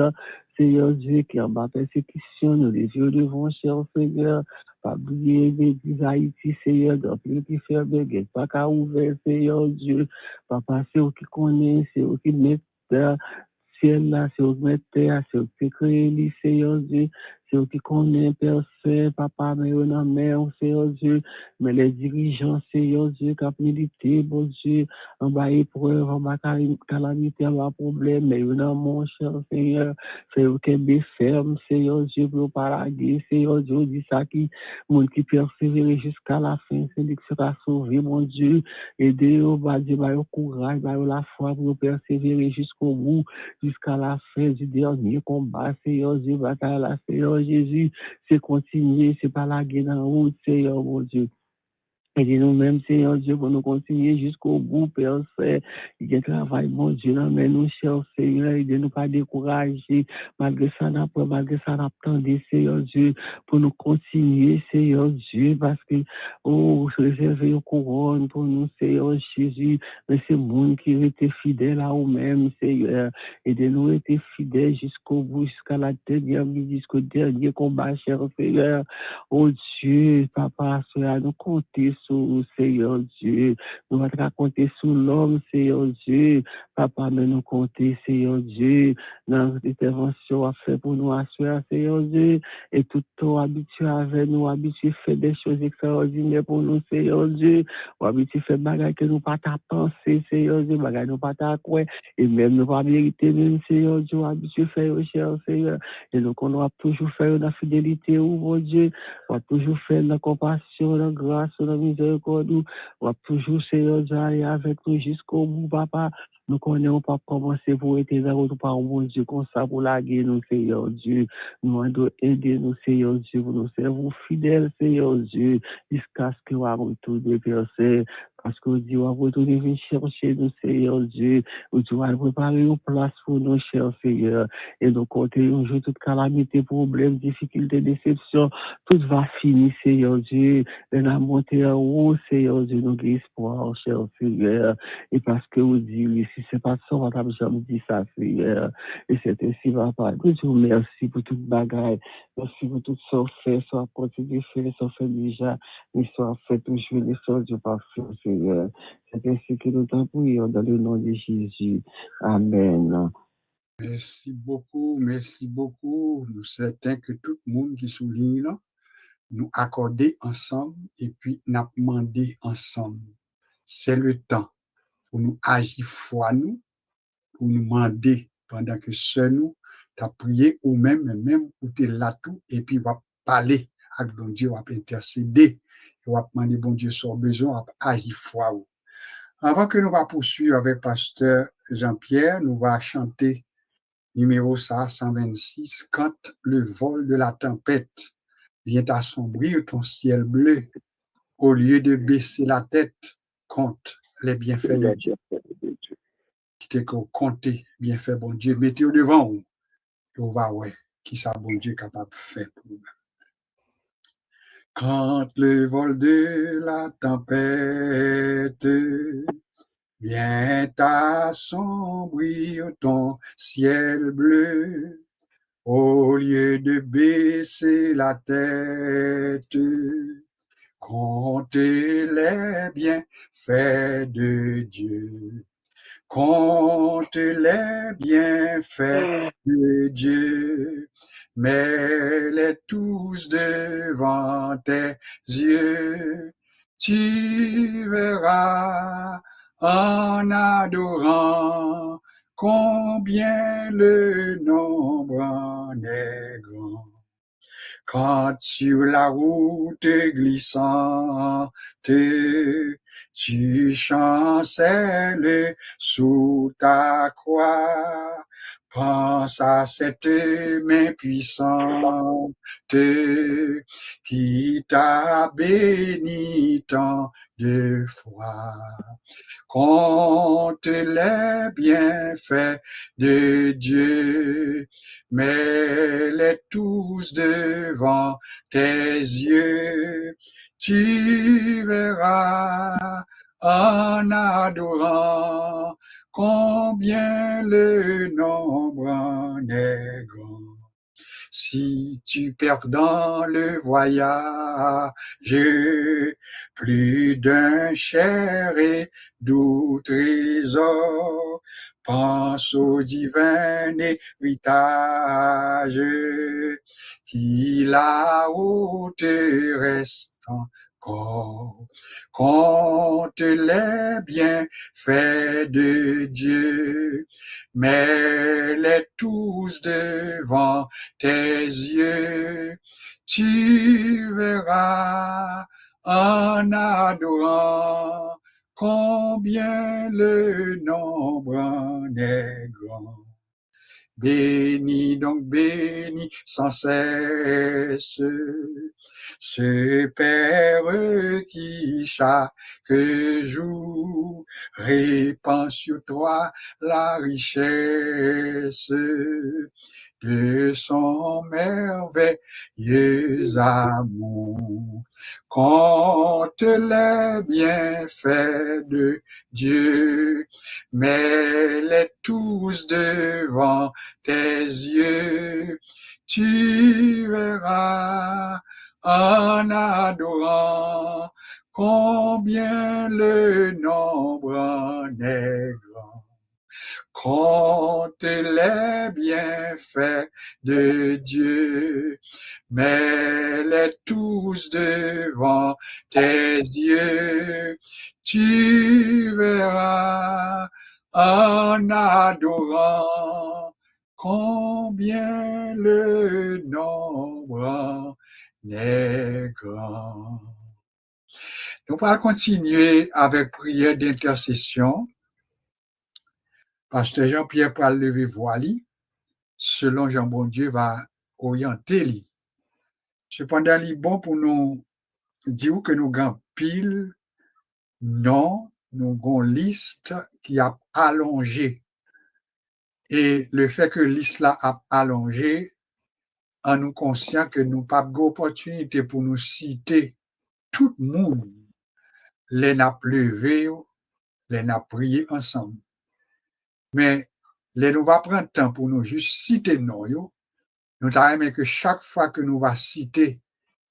Speaker 2: Seigneur Dieu, qui en bas persécution, nous levons devant, cher Seigneur, pas oublier l'église Haïti, Seigneur, dans plus qui fait bébé, pas qu'à ouvert, Seigneur Dieu, papa, c'est eux qui connaissent, c'est eux qui mettent ciel là, c'est eux qui mettent terre, c'est eux qui créent, Seigneur Dieu, c'est eux qui connaissent personne, papa, mais on a mère, Seigneur Dieu, mais les dirigeants, Seigneur Dieu, qui ont milité, bon Dieu, en bas épreuve, en bas calamité, en bas problème, mais on a mon cher Seigneur, c'est eux qui sont ferme, Seigneur Dieu, pour pas la guerre, Seigneur Dieu, dit ça qui, monde qui persévère jusqu'à la fin, c'est lui qui sera sauvé, mon Dieu, aidez-nous, bah Dieu, bah au courage, bah la foi pour persévérer jusqu'au bout, jusqu'à la fin du dernier combat, Seigneur Dieu, bataille là, Seigneur Jésus, c'est continuer, c'est pas la guerre en route, Seigneur, mon Dieu. Et nous-mêmes, Seigneur Dieu, pour nous continuer jusqu'au bout, Père, c'est il y a travail, mon Dieu, mais nous, cher Seigneur, et de nous pas décourager, malgré ça, malgré ça, n'attendez, Seigneur Dieu, pour nous continuer, Seigneur Dieu, parce que, oh, réserver une couronne pour nous, Seigneur Jésus, mais c'est le monde qui était fidèle à nous-mêmes, Seigneur, et de nous être fidèles jusqu'au bout, jusqu'à la dernière minute, jusqu'au dernier combat, cher Seigneur. Oh Dieu, papa, cela nous compter sur Seigneur Dieu. Nous va compter sur l'homme, Seigneur Dieu. Papa, mais nous compter, Seigneur Dieu, dans l'intervention à faire pour nous assurer, Seigneur Dieu. Et tout le temps habitué avec nous, habitué à faire des choses extraordinaires pour nous, Seigneur Dieu. Ou habitué à faire des bagages que nous pas ta penser, Seigneur Dieu, bagages nous pas ta quoi. Et même nous pas mériter, même, Seigneur Dieu, habitué à faire, cher Seigneur. Et donc, on doit toujours faire la fidélité, oh mon Dieu. On va toujours faire la compassion, la grâce, la miséricorde. On va toujours, Seigneur Dieu, aller avec nous jusqu'au bout, papa. Nous connaissons pas commencer pour être dans notre par mon Dieu, comme ça, pour laguer nous, Seigneur Dieu. Nous devons aider nous, Seigneur Dieu, pour nous servir fidèles, Seigneur Dieu, jusqu'à ce que nous retourner, Père Saint. Parce que Dieu va retourner venir chercher nous, Seigneur Dieu. Dieu va préparer une place pour nous, cher Seigneur. Et nous comptons un jour toute calamité, problème, difficulté, déception. Tout va finir, Seigneur Dieu. Et la montée en haut, Seigneur Dieu, nous avons espoir, cher Seigneur. Et parce que vous dites, si ce n'est pas ça, on va jamais dire ça, Seigneur. Et c'est ainsi, papa. Nous vous merci pour toute bagaille. Merci pour tout ce fait, soit continué de faire, soit fait déjà, mais soit fait toujours les sortes de parfum, Seigneur. C'est ainsi que nous t'en prions dans le nom de Jésus. Amen.
Speaker 1: Merci beaucoup, merci beaucoup. Nous sommes certains que tout le monde qui souligne là, nous accorder ensemble et puis nous demander ensemble. C'est le temps pour nous agir foi nous, pour nous demander pendant que seul nous, tu as prié ou même où tu es là tout, et puis va parler avec bon Dieu, va intercéder, et va demander bon Dieu son besoin, va agir foi. Avant que nous va poursuivre avec pasteur Jean-Pierre, nous va chanter numéro 126, quand le vol de la tempête vient assombrir ton ciel bleu, au lieu de baisser la tête, compte les bienfaits de Dieu. Qui t'est compté, bienfaits, bon Dieu, mettez au devant vous, et on va voir qui ça, bon Dieu, capable de faire pour nous. Quand le vol de la tempête vient assombrir ton ciel bleu, au lieu de baisser la tête, comptez les bienfaits de Dieu. Compte les bienfaits de Dieu, mets-les tous devant tes yeux. Tu verras en adorant combien le nombre en est grand. Quand sur la route glissante, tu chancelles sous ta croix, pense à cette main puissante qui t'a béni tant de fois. Compte les bienfaits de Dieu, mets-les tous devant tes yeux. Tu verras en adorant combien le nombre en est grand. Si tu perds dans le voyage plus d'un cher et doux trésor, pense au divin héritage qui là-haut te reste encore. Compte les bienfaits de Dieu, mets-les tous devant tes yeux, tu verras en adorant combien le nombre en est grand. Bénis donc, bénis sans cesse ce Père qui chaque jour répand sur toi la richesse de son merveilleux amour. Compte les bienfaits de Dieu, mets-les tous devant tes yeux, tu verras en adorant combien le nombre en est grand. Compte les bienfaits de Dieu, mets-les tous devant tes yeux, tu verras en adorant combien le nombre est grand. Nous allons continuer avec prière d'intercession. Pasteur Jean-Pierre pour lever voile, selon Jean bon Dieu va orienter lui. Cependant, il est bon pour nous dire que nous avons pile, non, nous avons liste qui a allongé. Et le fait que liste là a allongé, en nous conscient que nous n'avons pas d'opportunité pour nous citer tout le monde, les n'a levé, les n'a prié ensemble. Mais nous va prendre temps pour nous juste citer non yo. Nous t'aimons que chaque fois que nous va citer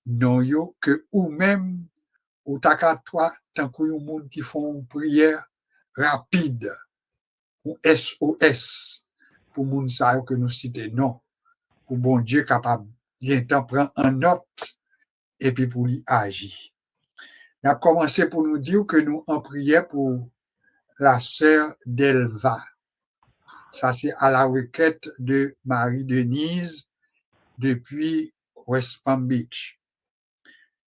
Speaker 1: non yo, que ou même ou ta toi tant que yon monde qui font une prière rapide ou SOS pour moun sa yo que nous citer non pour bon Dieu capable bien temps prendre en note et puis pour lui agir. On a commencé pour nous dire que nous en prière pour la sœur Delva. Ça, c'est à la requête de Marie-Denise depuis West Palm Beach.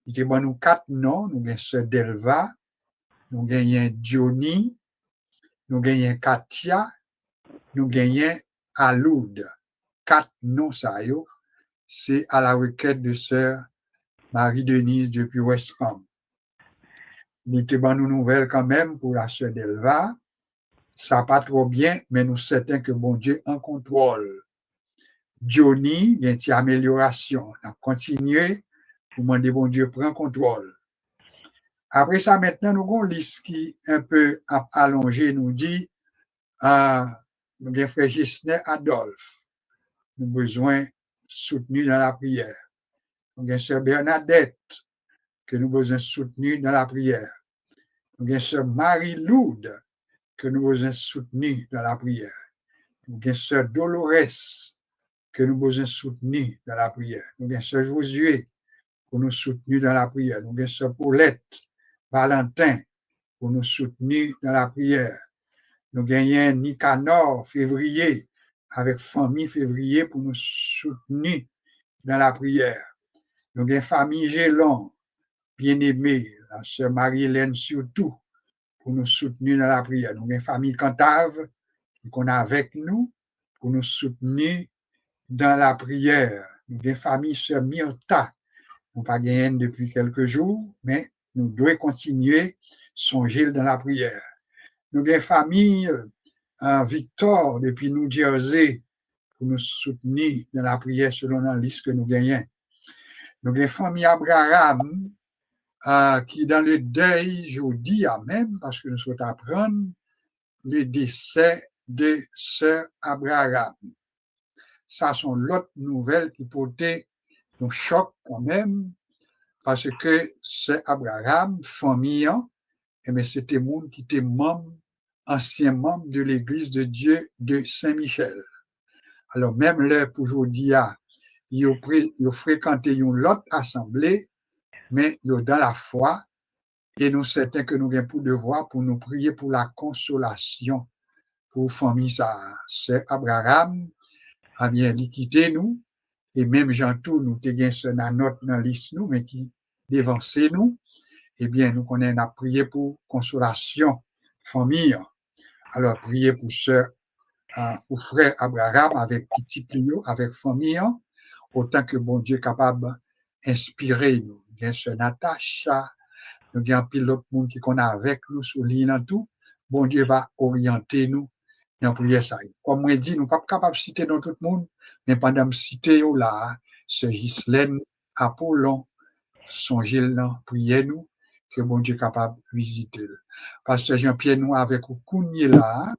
Speaker 1: Il y a nous 4 noms. Nous avons sœur Delva, nous avons Johnny, nous avons Katia, nous avons Aloud. 4 noms, ça y est. C'est à la requête de sœur Marie-Denise depuis West Palm. Nous avons une nouvelle quand même pour la sœur Delva. Ça va pas trop bien, mais nous sommes certains que bon Dieu en contrôle. Johnny, il y a une amélioration. On a continué pour demander bon Dieu prend contrôle. Après ça, maintenant, nous avons une liste qui est un peu allongée, nous dit, nous avons frère Gisner Adolphe. Nous avons besoin soutenu dans la prière. Nous avons sœur Bernadette, que nous avons besoin soutenu dans la prière. Nous avons sœur Marie-Loude, que nous avons besoin soutenu dans la prière. Nous avons sœur Dolores, que nous avons besoin soutenu dans la prière. Nous avons sœur Josué, pour nous soutenir dans la prière. Nous avons sœur Paulette, Valentin, pour nous soutenir dans la prière. Nous gagnons Nicanor, février, avec famille février, pour nous soutenir dans la prière. Nous avons famille Gélon, bien-aimée, la sœur Marie-Hélène surtout, pour nous soutenir dans la prière. Nous avons famille Cantave, qu'on a avec nous, pour nous soutenir dans la prière. Nous avons famille sœur Myrta, nous pas gagné depuis quelques jours, mais nous devons continuer songer dans la prière. Nous avons famille Victor depuis New Jersey, pour nous soutenir dans la prière selon la liste que nous gagnons. Nous avons famille Abraham, qui dans le deuil, je vous dis même, parce que nous souhaitons apprendre le décès de sœur Abraham. Ça sont l'autre nouvelle qui portait nous choc quand même, parce que sœur Abraham, famille, mais c'était monde qui était membre, ancien membre de l'Église de Dieu de Saint-Michel. Alors même là, pour aujourd'hui, ils ont fréquenté une autre assemblée, mais ils ont dans la foi, et nous certains que nous avons pour devoir pour nous prier pour la consolation pour famille ça. C'est Abraham a bien quitté nous, et même Jean tout nous avons ce note dans la liste nous, mais qui dévancé nous, eh bien nous connaissons à prier pour consolation famille. Alors prier pour sœur, pour frère Abraham avec petit Plio, avec famille, autant que bon Dieu est capable d'inspirer nous. Bien sœur Natacha, nous avons pile l'autre monde qui qu'on a avec nous sur l'île tout, bon Dieu va orienter nous dans prière ça. Comme moi dit, nous pas capable de citer dans tout le monde, mais pendant que citer là, ce Ghislaine, Apollon, songez là, priez nous, que bon Dieu est capable de visiter. Pasteur Jean-Pierre, nous avec Kounye là,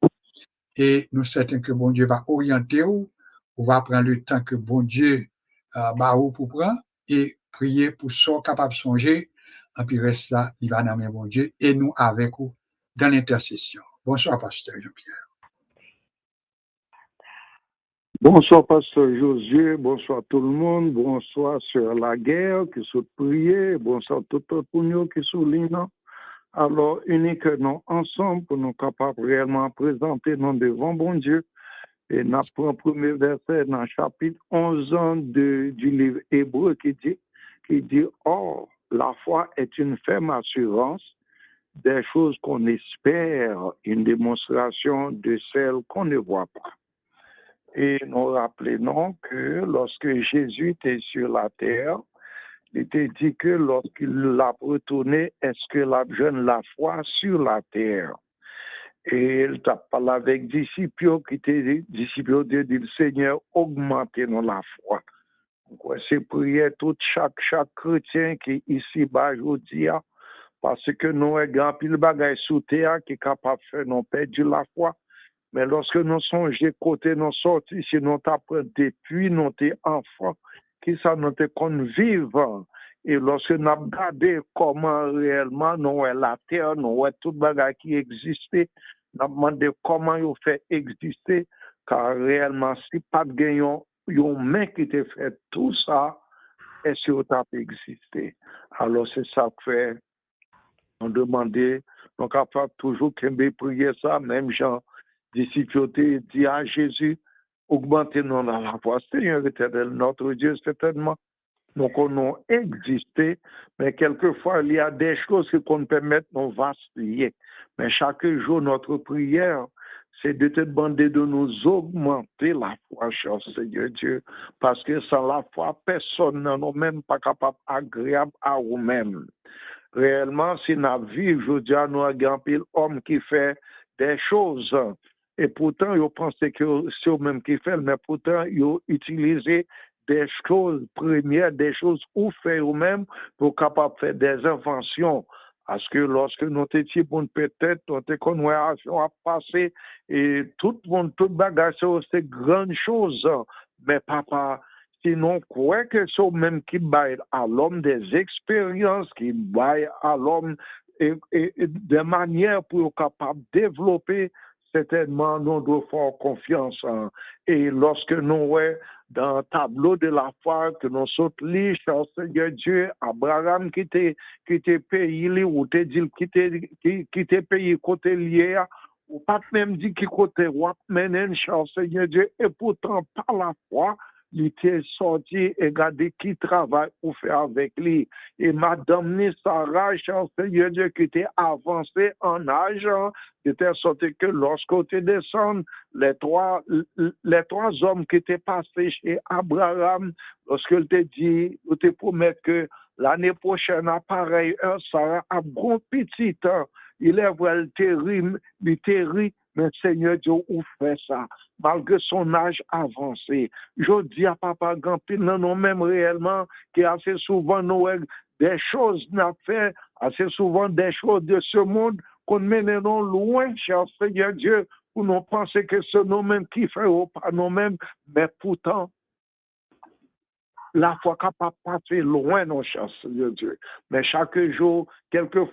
Speaker 1: et nous certains que bon Dieu va orienter ou, on va prendre le temps que bon Dieu va ou pour prendre, et prier pour soit capable de songer, et puis reste là, il va nommer bon Dieu, et nous avec vous dans l'intercession. Bonsoir, Pasteur Jean-Pierre.
Speaker 3: Bonsoir, Pasteur Josué, bonsoir tout le monde, bonsoir sur la guerre qui sont priés, bonsoir tout le monde qui sont ligne. Alors, uniquement ensemble pour nous capables réellement présenter nous devant bon Dieu. Et nous prenons le premier verset dans le chapitre 11 du livre Hébreu qui dit, or, la foi est une ferme assurance des choses qu'on espère, une démonstration de celles qu'on ne voit pas. Et nous rappelons que lorsque Jésus était sur la terre, il était dit que lorsqu'il l'a retourné, est-ce que la jeune la foi sur la terre? Et il t'a parlé avec les disciples qui étaient disciples de dire, Seigneur, augmentez nous la foi. Donc, c'est prier tout chaque chrétien qui est ici bas aujourd'hui, parce que nous avons pile bagaille sous terre qui est capable de faire nous perdre la foi. Mais lorsque nous songeons côté nous sortis, si nous t'apprenons depuis nous sommes enfants, qui ça nous qu'on vivre. Et lorsque nous avons regardé comment réellement nous avons la terre, nous avons tout bagage qui existait, nous avons demandé comment il fait exister, car réellement, si pas de gagnant, il y a un mec qui t'a fait tout ça, est-ce que ça peut exister? Alors c'est ça que fait, on demandait, donc capable toujours qu'on prier ça, même Jean. Disciples dit à Jésus, augmentez-nous dans la foi. Seigneur éternel, notre Dieu, certainement, nous avons existé, mais quelquefois, il y a des choses qu'on ne peut mettre dans vaciller. Mais chaque jour, notre prière, c'est de te demander de nous augmenter la foi, cher Seigneur Dieu, parce que sans la foi, personne n'est même pas capable agréable à nous-mêmes. Réellement, si nous vivons, je dis à nous, un pile homme qui fait des choses, et pourtant, ils pensaient que c'est eux-mêmes qui font, mais pourtant, ils utilisent des choses premières, des choses ou fait eux-mêmes pour capable faire des inventions. Parce que lorsque nous étions peut-être, notre conversation a passé et tout le monde, tout bagage, c'est grande chose. Mais papa, sinon, quoi que c'est eux-mêmes qui baillent à l'homme des expériences, qui baillent à l'homme et des manières pour être capable de développer. Certainement, nous devons faire confiance. Et lorsque nous sommes dans le tableau de la foi, que nous sommes lisés, Seigneur Dieu, Abraham qui était payé, ou qui était payé côté lié, ou pas même dit qui côté roi, Seigneur Dieu, et pourtant par la foi, il était sorti et regardez qui travaille pour faire avec lui. Et Madame Sarah, Seigneur Dieu, qui était avancée en âge, de telle sorte que lorsqu'on te descend, les trois hommes qui étaient passés chez Abraham, lorsqu'il te dit, il te promet que l'année prochaine, à pareille heure, Sarah a bon petit temps. Il est vrai, terrible, mais Seigneur Dieu, où fait ça? Malgré son âge avancé. Je dis à Papa Gampil, non, même réellement, qui assez souvent, nous, des choses n'a fait, assez souvent des choses de ce monde qu'on mène loin, cher Seigneur Dieu, pour nous penser que c'est nous-mêmes qui ferons pas nous-mêmes, mais pourtant, la foi capable de passer loin, nos chers Seigneur Dieu. Mais chaque jour, quelles que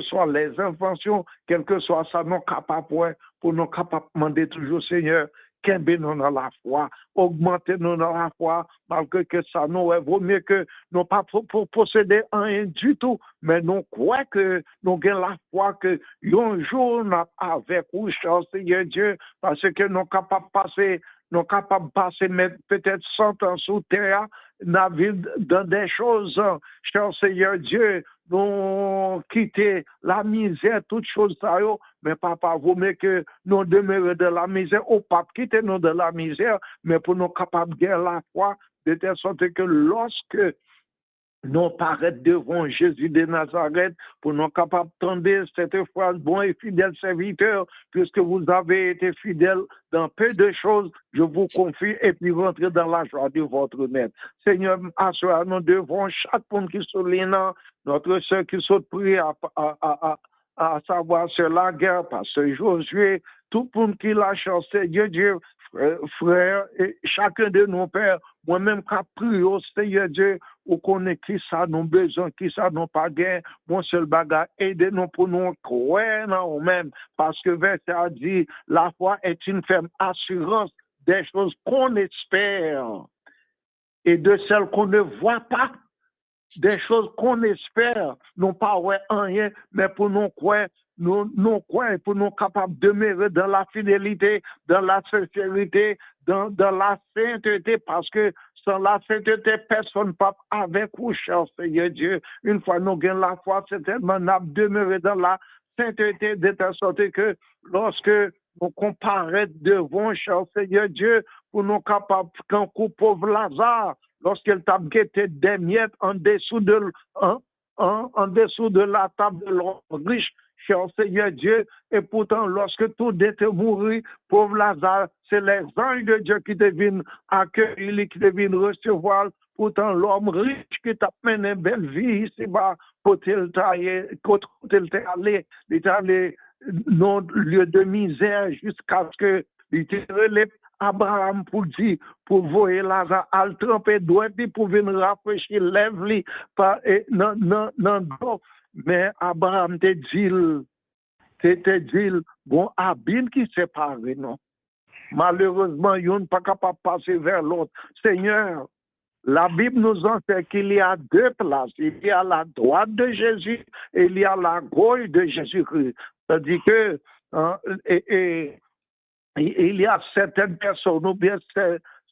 Speaker 3: soient les inventions, quel que soit ça, nous capables pour nous capables de demander toujours, Seigneur, qu'aimer nous dans la foi, augmenter nous dans la foi, malgré que ça nous vaut mieux que nous pas pour posséder rien du tout, mais nous croyons que nous avons la foi que un jour nous avec vous, cher Seigneur Dieu, parce que nous sommes capables de passer peut-être 100 ans sous terre, dans des choses, cher Seigneur Dieu, nous quitter la misère, toutes choses ça, mais papa, vous mettez que nous demeurons de la misère, ou pas quitter nous de la misère, mais pour nous capables de la foi, de telle sorte que lorsque nous paraître devant Jésus de Nazareth pour nous capables d'entendre cette phrase, bon et fidèle serviteur, puisque vous avez été fidèle dans peu de choses, je vous confie et puis rentrer dans la joie de votre maître. Seigneur, assurez nous devant chaque monde qui souligne, notre sœur qui saute prier à savoir sur la guerre, pasteur Josué, tout le monde qui l'a chancé, Dieu, frère, et chacun de nos pères, moi-même qui prie au Seigneur Dieu, ou connaît qui ça nous besoin, qui ça nous pas gain, mon seul bagage, aidez-nous pour nous croire en nous-mêmes, parce que verset a dit, la foi est une ferme assurance des choses qu'on espère et de celles qu'on ne voit pas. Des choses qu'on espère, non pas ouais rien, mais pour nous croire, nous croire, pour nous capables de demeurer dans la fidélité, dans la sincérité, dans la sainteté, parce que sans la sainteté, personne ne peut avec vous, cher Seigneur Dieu. Une fois nous gagnons la foi, certainement, nous demeurer dans la sainteté, de telle sorte que lorsque nous comparons devant, cher Seigneur Dieu, pour nous capables, quand pauvre Lazare, lorsqu'il t'a guetté des miettes en dessous de la table de l'homme riche, cher Seigneur Dieu, et pourtant, lorsque tout était mouru, pauvre Lazare, c'est les anges de Dieu qui deviennent accueillir, qui deviennent recevoir. Pourtant, l'homme riche qui t'a mené une belle vie ici-bas, côté il est allé dans le lieu de misère jusqu'à ce que il relève Abraham pour dire, pour voir Lazare, al tremper doigt pour venir rafraîchir lèvres, non, mais Abraham te dit, bon, abîme qui sépare, non. Malheureusement, il n'est pas capable de passer vers l'autre. Seigneur, la Bible nous enseigne qu'il y a deux places. Il y a la droite de Jésus et il y a la gauche de Jésus-Christ. C'est-à-dire que il y a certaines personnes, ou bien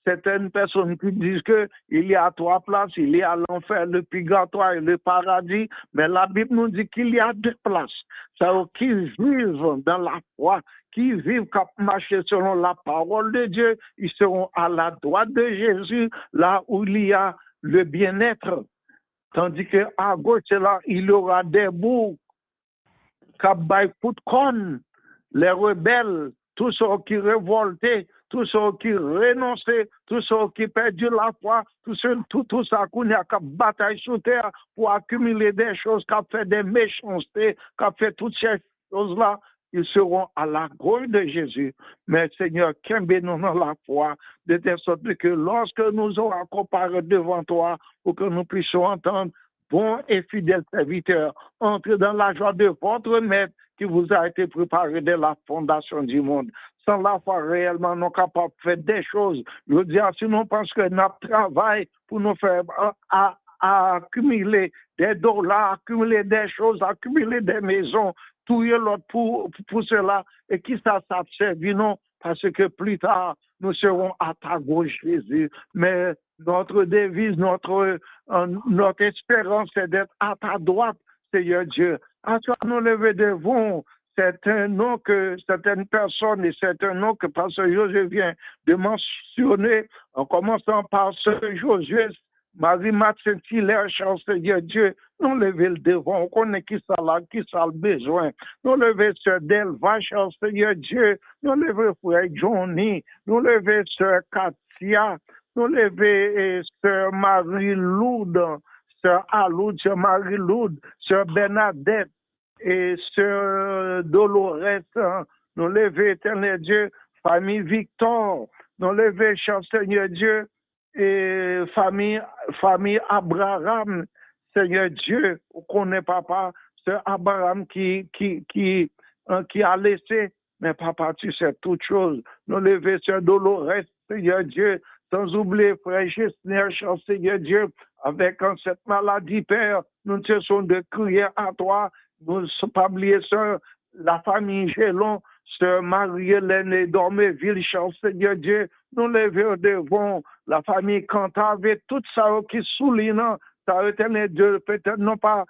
Speaker 3: certaines personnes qui disent qu'il y a trois places, il y a l'enfer, le purgatoire et le paradis, mais la Bible nous dit qu'il y a deux places. C'est-à-dire qui vivent dans la foi, qui vivent, qui marchent selon la parole de Dieu, ils seront à la droite de Jésus, là où il y a le bien-être. Tandis qu'à gauche, là, il y aura des bouts qui baillent coup de conne, les rebelles, tous ceux qui révoltaient, tous ceux qui renonçaient, tous ceux qui perdu la foi, tout ça qui a bataille sur terre pour accumuler des choses, qui a fait des méchancetés, qui a fait toutes ces choses-là, ils seront à la gauche de Jésus. Mais Seigneur, qu'aimez-nous dans la foi, de telle sorte que lorsque nous aurons comparé devant toi, pour que nous puissions entendre, bon et fidèle serviteur, entrez dans la joie de votre maître qui vous a été préparé dès la fondation du monde. Sans la foi, réellement, nous sommes capables de faire des choses. Je veux dire, si nous pensons que notre travail pour nous faire à accumuler des dollars, accumuler des choses, accumuler des maisons, tout l'autre pour cela, et qui ça servi, non? parce que plus tard, nous serons à ta gauche, Jésus. Mais notre devise, notre espérance, c'est d'être à ta droite, Seigneur Dieu. À toi, nous lever devant. C'est un nom que certaines personnes, et c'est un nom que Pasteur Josué vient de mentionner, en commençant par ce Josué, Marie-Mat Saint-Hilaire, cher Seigneur Dieu, nous lever le devant, on connaît qui ça là, qui ça le besoin. Nous lever Sœur Delva, cher Seigneur Dieu, nous lever Frère Johnny, nous lever Sœur Katia, nous lever Sœur Marie-Loud, Sœur Aloud, Sœur Marie-Loud, Sœur Bernadette, et Sœur Dolores, nous lever, éternel Dieu, famille Victor, nous lever, cher Seigneur Dieu, et famille Abraham, Seigneur Dieu, on connaît papa, c'est Abraham qui a laissé, mais papa, tu sais toutes choses. Nous lever Sœur Dolores, Seigneur Dieu, sans oublier Frère Gessner, cher Seigneur Dieu, avec cette maladie, Père, nous te sommes de crier à toi, nous ne sommes pas oublier la famille Gélon, Sœur Marie-Hélène et Dormeville, cher Seigneur Dieu, nous levons devant la famille Cantave, tout ça qui souligne, ça éternel Dieu, peut-être non pas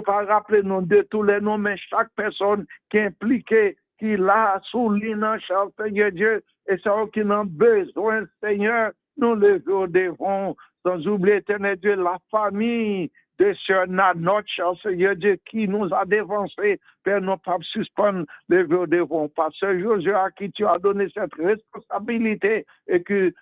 Speaker 3: rappeler non de tous les noms, mais chaque personne qui est impliquée, qui l'a souligne, cher Seigneur Dieu, et ça qui a besoin, Seigneur, nous levons devant, sans oublier, éternel Dieu, la famille de Sœur Nanotte, cher Seigneur Dieu, qui nous a dévancé, Père, non pas suspendre les vœux devant. Pasteur Josué, à qui tu as donné cette responsabilité, et que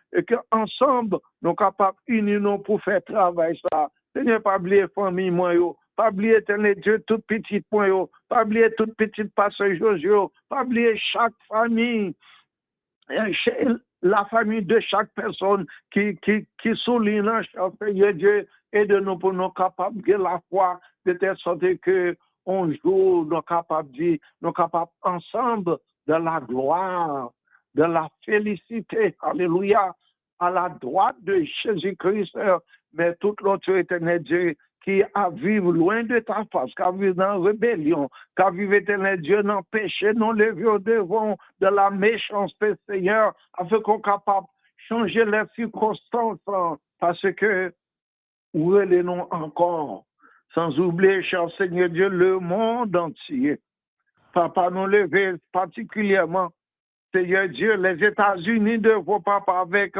Speaker 3: ensemble, nous sommes capables d'unir pour faire travail ça. Seigneur, pas oublier famille, moi, pas oublier, éternel Dieu, toute petite point, pas oublier toute petite Pasteur Josué, pas oublier chaque famille, la famille de chaque personne qui souligne, cher Seigneur Dieu, aide-nous pour nous capables de la foi, de telle sorte que un jour nous capables ensemble de la gloire, de la félicité, alléluia, à la droite de Jésus-Christ, mais toute l'autre éternel Dieu qui a vivre loin de ta face, qui a vivre dans la rébellion, qui a vivre éternel Dieu dans le péché, non levé au devant de la méchanceté, Seigneur, afin qu'on soit capable de changer les circonstances, parce que où est nous encore, sans oublier, cher Seigneur Dieu, le monde entier. Papa, nous lever particulièrement, Seigneur Dieu, les États-Unis de vos papas avec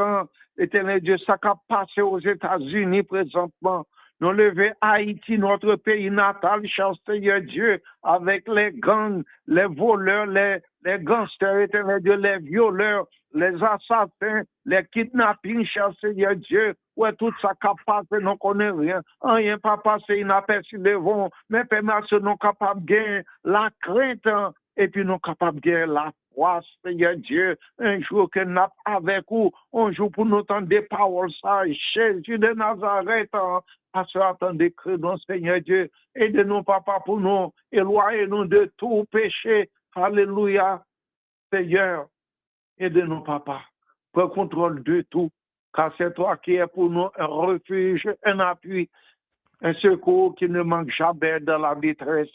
Speaker 3: éternel Dieu, ça qui a passé aux États-Unis présentement. Nous lever Haïti, notre pays natal, cher Seigneur Dieu, avec les gangs, les voleurs, les gangsters, éternel Dieu, les violeurs, les assassins, les kidnappings, cher Seigneur Dieu, ouais, tout ça qui a passé, nous ne connaissons rien. Rien pas passé inaperçu devant, mais permettre nous sommes capables de gagner la crainte, et puis nous sommes capables de gagner la foi, Seigneur Dieu, un jour que nous avec vous, un jour pour nous entendre des paroles, ça, Jésus de Nazareth, à ce attendre que nous, Seigneur Dieu, aide-nous, papa, pour nous éloigner nous de tout péché. Alléluia, Seigneur, aide-nous, papa, prends contrôle de tout, car c'est toi qui es pour nous un refuge, un appui, un secours qui ne manque jamais dans la détresse.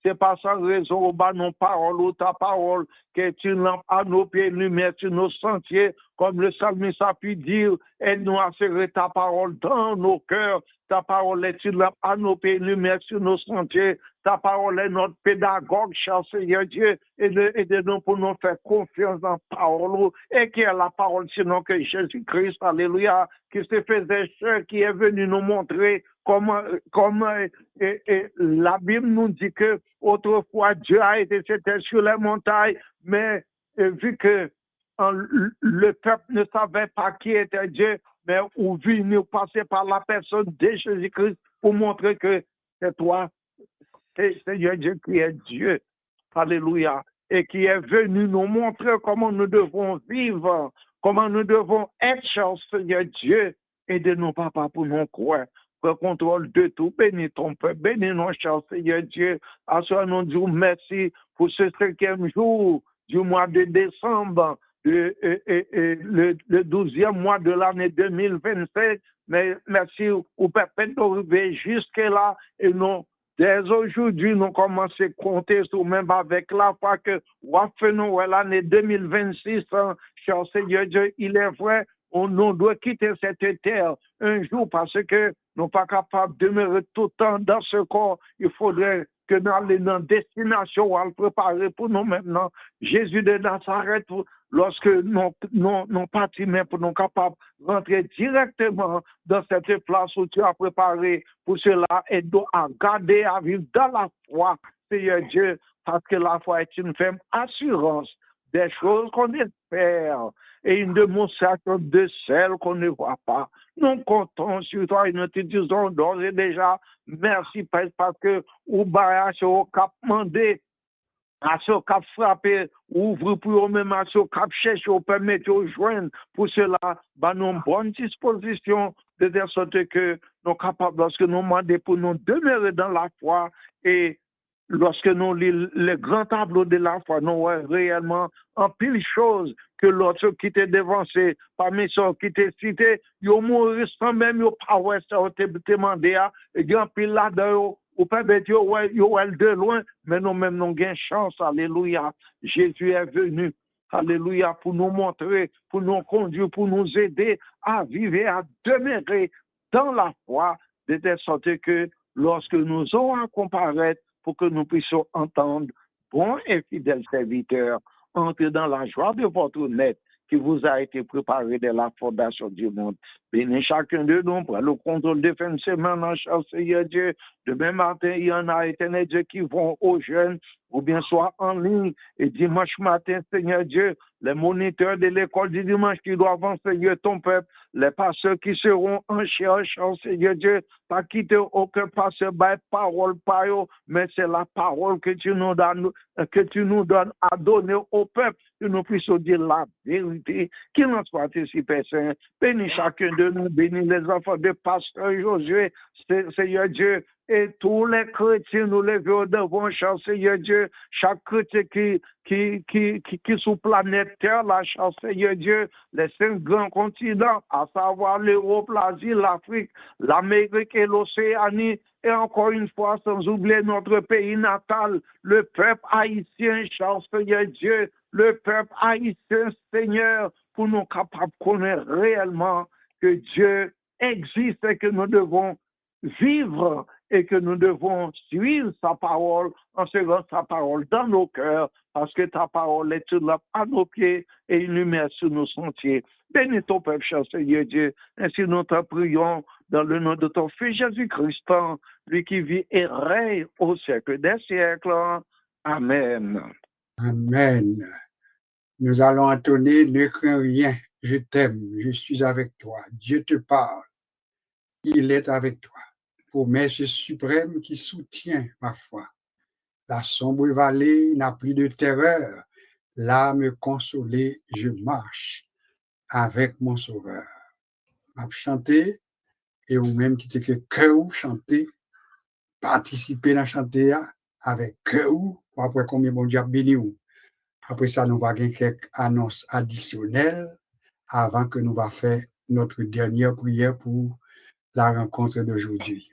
Speaker 3: C'est pas sans raison, bas nos paroles ou ta parole, qui est une lampe à nos pieds, une lumière sur nos sentiers, comme le psalmiste a pu dire, aide-nous à serrer ta parole dans nos cœurs. Ta parole est une lampe à nos pieds, une lumière sur nos sentiers. Ta parole est notre pédagogue, cher Seigneur Dieu, aide-nous pour nous faire confiance dans la parole, et qui est la parole, sinon que Jésus-Christ, alléluia, qui se faisait cher, qui est venu nous montrer comment la Bible nous dit que autrefois Dieu a été c'était sur les montagnes, mais vu que le peuple ne savait pas qui était Dieu, mais où venir passer par la personne de Jésus-Christ pour montrer que c'est toi, c'est Seigneur Dieu qui est Dieu, alléluia, et qui est venu nous montrer comment nous devons vivre, comment nous devons être, cher Seigneur Dieu, et de nos papas pour nous croire. Contrôle de tout, bénis ton peuple, bénis nos cher Seigneur Dieu. À ce nous disons merci pour ce 5e jour du mois de décembre, le 12e mois de l'année 2025. Mais merci au peuple d'arriver jusque là et nous dès aujourd'hui, nous commençons à compter sur même avec la foi que nous l'année 2026, cher Seigneur Dieu, il est vrai, on doit quitter cette terre un jour parce que nous ne sommes pas capables de demeurer tout le temps dans ce corps. Il faudrait que nous allions dans une destination à le préparer pour nous maintenant. Jésus de Nazareth, lorsque nous partons, mais pour nous capables de rentrer directement dans cette place où tu as préparé pour cela et à garder, à vivre dans la foi, Seigneur Dieu, parce que la foi est une ferme assurance des choses qu'on espère et une démonstration de celles qu'on ne voit pas. Nous comptons sur toi et nous te disons d'ores et déjà merci parce que ou barrage au cap mandé, à ce cap frappé, ouvre pour eux-mêmes, à ce cap chercher, au permettre de joindre. Pour cela, nous avons une bonne disposition de telle sorte que nous sommes capables, lorsque nous demandons pour nous demeurer dans la foi et lorsque nous lisons les grands tableaux de la foi, nous voyons réellement en pile choses que l'autre qui t'est devancé, parmi ceux qui t'est cité, ils ont mouru sans même, ils n'ont pas ouais, ça, ils ont demandé, et il y a un pile là-dedans, ou peut-être ils ont de loin, mais nous-mêmes, nous avons chance, alléluia. Jésus est venu, alléluia, pour nous montrer, pour nous conduire, pour nous aider à vivre et à demeurer dans la foi, de telle sorte que lorsque nous aurons à comparaître, pour que nous puissions entendre, bon et fidèle serviteur, entrer dans la joie de votre maître qui vous a été préparé dès la fondation du monde. Bénis chacun de nous pour le contrôle de fin de semaine, cher Seigneur Dieu. Demain matin, il y en a, éternel Dieu, qui vont aux jeunes, ou bien soit en ligne. Et dimanche matin, Seigneur Dieu, les moniteurs de l'école du dimanche qui doivent enseigner ton peuple, les pasteurs qui seront en cherche, Seigneur Dieu, pas quitter aucun pasteur par parole par eux, mais c'est la parole que tu nous donnes à donner au peuple, que nous puissions dire la vérité, qu'il en soit ainsi, Père Saint. Bénis chacun de nous, bénis les enfants de pasteur Josué, Seigneur Dieu, et tous les chrétiens nous levons devant, cher Seigneur Dieu, chaque chrétien qui sous planète Terre, la cher Seigneur Dieu, les 5 grands continents, à savoir l'Europe, l'Asie, l'Afrique, l'Amérique et l'Océanie, et encore une fois, sans oublier notre pays natal, le peuple haïtien, cher Seigneur Dieu, le peuple haïtien, Seigneur, pour nous capables de connaître réellement que Dieu existe et que nous devons vivre et que nous devons suivre sa parole en suivant sa parole dans nos cœurs, parce que ta parole est une lampe à nos pieds et une lumière sur nos sentiers. Bénis ton peuple, cher Seigneur Dieu. Ainsi nous te prions dans le nom de ton Fils Jésus-Christ, lui qui vit et règne au siècle des siècles. Amen.
Speaker 1: Amen. Nous allons entonner, ne crains rien, je t'aime, je suis avec toi. Dieu te parle, il est avec toi. Promesse suprême qui soutient ma foi. La sombre vallée n'a plus de terreur. L'âme consolée, je marche avec mon sauveur. M'a chanté, et ou même qui te que cœur chanter, participer à chanter avec cœur, après combien bon Dieu a béni ou. Après ça, nous allons faire quelques annonces additionnelles avant que nous va faire notre dernière prière pour la rencontre d'aujourd'hui.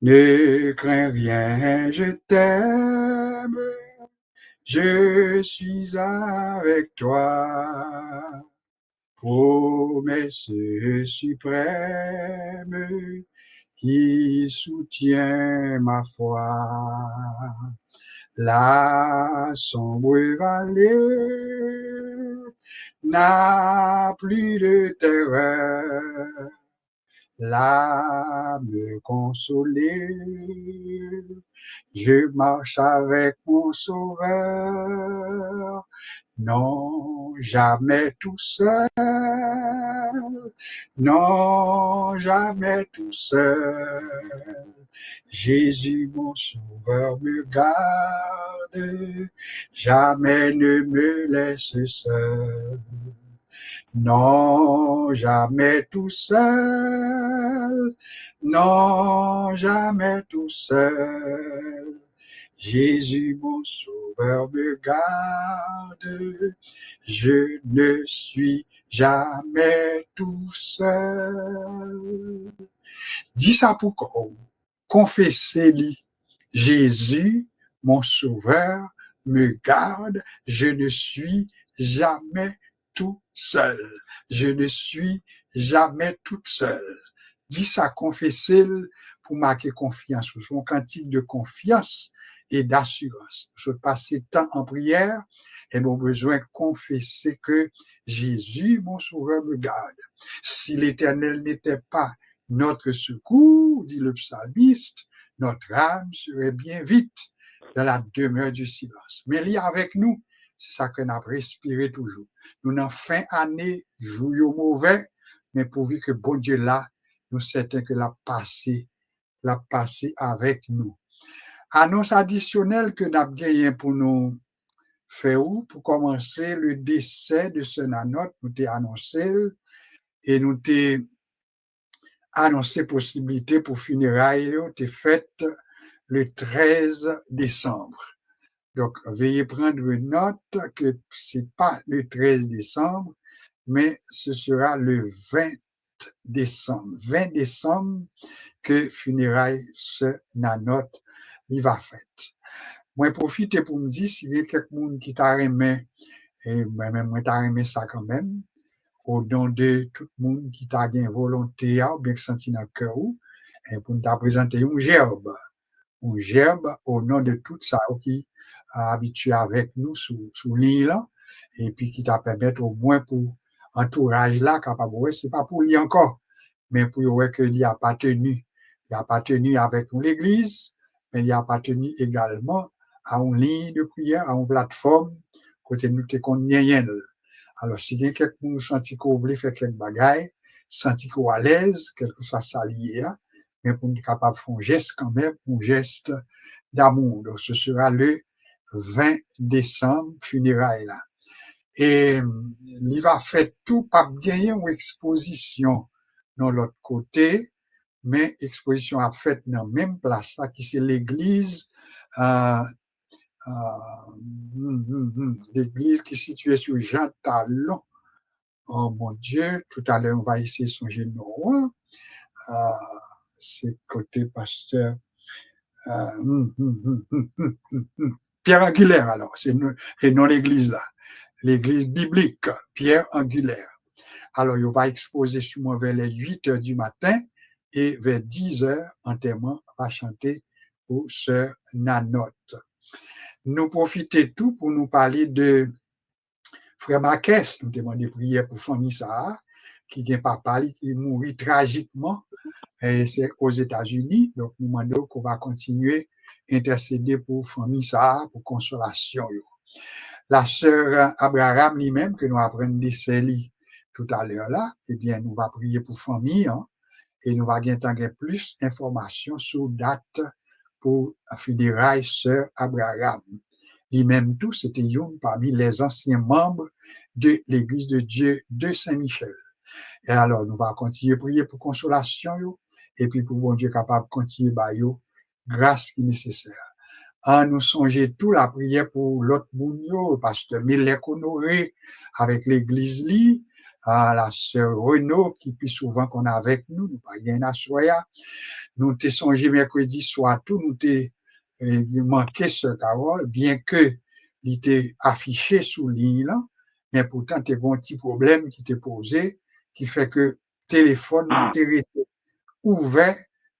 Speaker 1: Ne crains rien, je t'aime, je suis avec toi. Promesse suprême qui soutient ma foi. La sombre vallée n'a plus de terreur. L'âme consolée, je marche avec mon sauveur. Non, jamais tout seul. Non, jamais tout seul. Jésus, mon sauveur, me garde. Jamais ne me laisse seul. Non, jamais tout seul. Non, jamais tout seul. Jésus, mon sauveur, me garde. Je ne suis jamais tout seul. Dis ça pour qu'on. confessez-le. Jésus, mon sauveur, me garde, je ne suis jamais tout seul. Je ne suis jamais toute seule. Dis ça, confessez-le pour marquer confiance. Son cantique de confiance et d'assurance. Je passe temps en prière et nous avons besoin de confesser que Jésus, mon sauveur, me garde. Si l'Éternel n'était pas notre secours, dit le psalmiste, notre âme serait bien vite dans la demeure du silence. Mais il est avec nous, c'est ça qu'on a respiré toujours. Nous n'en fin année, jour mauvais, mais pourvu que bon Dieu là, nous certains que l'a passé avec nous. Annonce additionnelle que nous avons gagné pour nous faire pour commencer le décès de ce nanot, nous t'ai annoncé et nous t'ai annoncé possibilité pour funérailles t'ai faite le 13 décembre. Donc, veuillez prendre note que c'est pas le 13 décembre, mais ce sera le 20 décembre. 20 décembre que funérailles ce nanot il va fait. Moi, profite pour me dire s'il y a quelqu'un qui t'a aimé, et même moi t'a aimé ça quand même, au nom de tout le monde qui t'a une volonté, ou bien senti dans le cœur, et pour nous présenter une gerbe au nom de tout ça qui a habitué avec nous sous l'île, et puis qui t'a permis au moins pour entourage là, capable, c'est pas pour lui encore, mais pour voir qu'il a appartenu avec l'église, mais il a appartenu également à une ligne de prière, à une plateforme, côté nous te connaissons. Alors, si quelqu'un nous senti qu'on voulait faire quelque bagaille, senti qu'on à l'aise, quel que soit ça lié, mais pour être capable de faire un geste quand même, un geste d'amour. Donc, ce sera le 20 décembre, funérailles là. Et il va faire tout par gagner une exposition dans l'autre côté, mais exposition a fait dans la même place là, qui c'est l'église, l'église qui est située sur Jean Talon. Oh mon Dieu, tout à l'heure on va essayer son génome. C'est côté pasteur Pierre Angulaire alors, c'est non l'église là, l'église biblique Pierre Angulaire. Alors il va exposer sûrement vers les 8h du matin et vers 10h enterrement va chanter pour sœur Nanotte. Nous profitons tout pour nous parler de Frère Marquez, nous demandons prière pour famille Sahara, qui n'est pas parlé, qui est mort tragiquement, et c'est aux États-Unis. Donc, nous demandons qu'on va continuer à intercéder pour famille Sahara, pour consolation. La sœur Abraham lui-même, que nous apprenons des tout à l'heure là, eh bien, nous va prier pour famille, et nous va gagner plus d'informations sur date pour la funérailles sœur Abraham. Lui-même tout, c'était une parmi les anciens membres de l'Église de Dieu de Saint-Michel. Et alors, nous allons continuer à prier pour consolation, et puis pour bon Dieu capable de continuer à grâce qui est nécessaire. Nous songer tout la prière pour l'autre monde, pasteur Milek Honoré avec l'Église li, la sœur Renaud qui plus souvent qu'on a avec nous, nous pas rien à soya. Nous t'ai songé mercredi soir tout, nous t'ai manqué ce parole, bien que il était affiché sous ligne là, mais pourtant t'es un petit problème qui t'est posé, qui fait que téléphone était ouvert,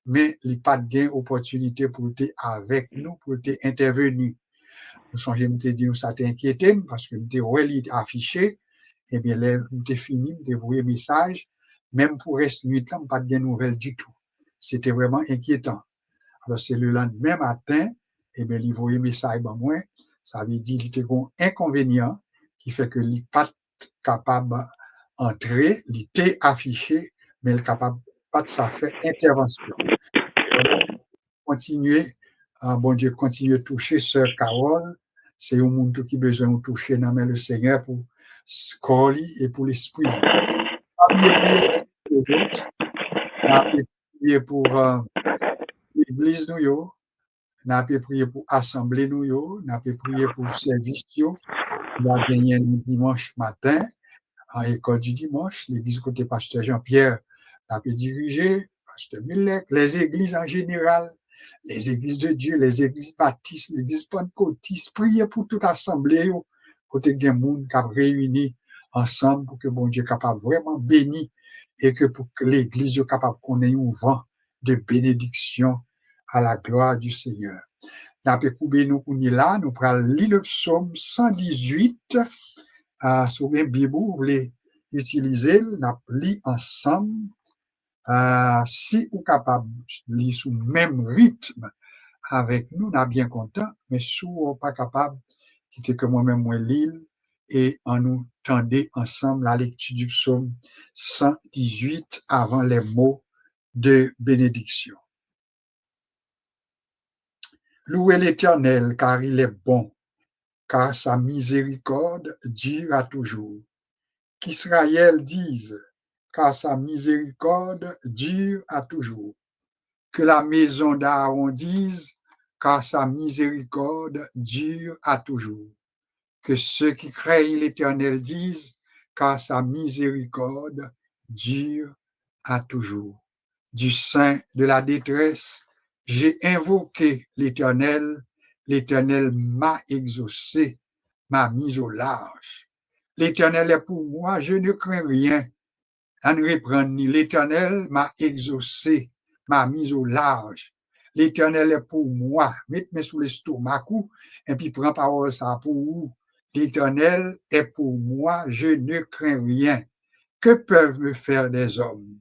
Speaker 1: mais il n'y a pas de opportunité pour être avec nous, pour être intervenu. Nous sommes dit, nous ça t'inquiété, parce que nous était affiché, et bien là, nous t'ai fini, nous envoyé message, même pour rester nuit là, pas de nouvelles du tout. C'était vraiment inquiétant. Alors, c'est le lendemain matin, et bien, il envoyé message à moi, ça veut dire qu'il était un inconvénient qui fait que il n'est pas capable d'entrer, il était affiché, mais il n'est capable pas de ça faire intervention. Continuer, bon Dieu, continuer à toucher sœur Carole. C'est un monde qui a besoin de toucher dans le Seigneur pour Scoli et pour l'esprit. Prier pour l'église nous, n'a pas prié pour assemblée nous, n'a pas prié pour service nous. On a gagné un dimanche matin en école du dimanche, l'église côté pasteur Jean-Pierre n'a pas dirigé, Pasteur Milek, les églises en général, les églises de Dieu, les églises baptistes, les églises pentecôtistes, priez pour toute assemblée, côté des monde qui a réuni ensemble pour que bon Dieu capable vraiment bénir et que pour que l'église soit capable qu'on ait un vent de bénédiction à la gloire du Seigneur. D'après Koubé, nous là, nous prenons le psaume 118 sur une Bible, vous voulez utiliser, nous lisons ensemble. Si vous êtes capable de lire sous le même rythme avec nous, on est bien content, mais si vous n'êtes pas capable, quittez que moi-même, moi, lire et en nous tendez ensemble la lecture du psaume 118 avant les mots de bénédiction. Louez l'Éternel, car il est bon, car sa miséricorde dure à toujours. Qu'Israël dise, car sa miséricorde dure à toujours. Que la maison d'Aaron dise, car sa miséricorde dure à toujours. Que ceux qui craignent l'Éternel disent, car sa miséricorde dure à toujours. Du sein de la détresse, j'ai invoqué l'Éternel, l'Éternel m'a exaucé, m'a mis au large. L'Éternel est pour moi, je ne crains rien. À ne reprendre ni l'Éternel m'a exaucé, m'a mis au large. L'Éternel est pour moi. Mettez-moi sous l'estomac et puis prends parole ça pour vous. L'Éternel est pour moi, je ne crains rien. Que peuvent me faire des hommes?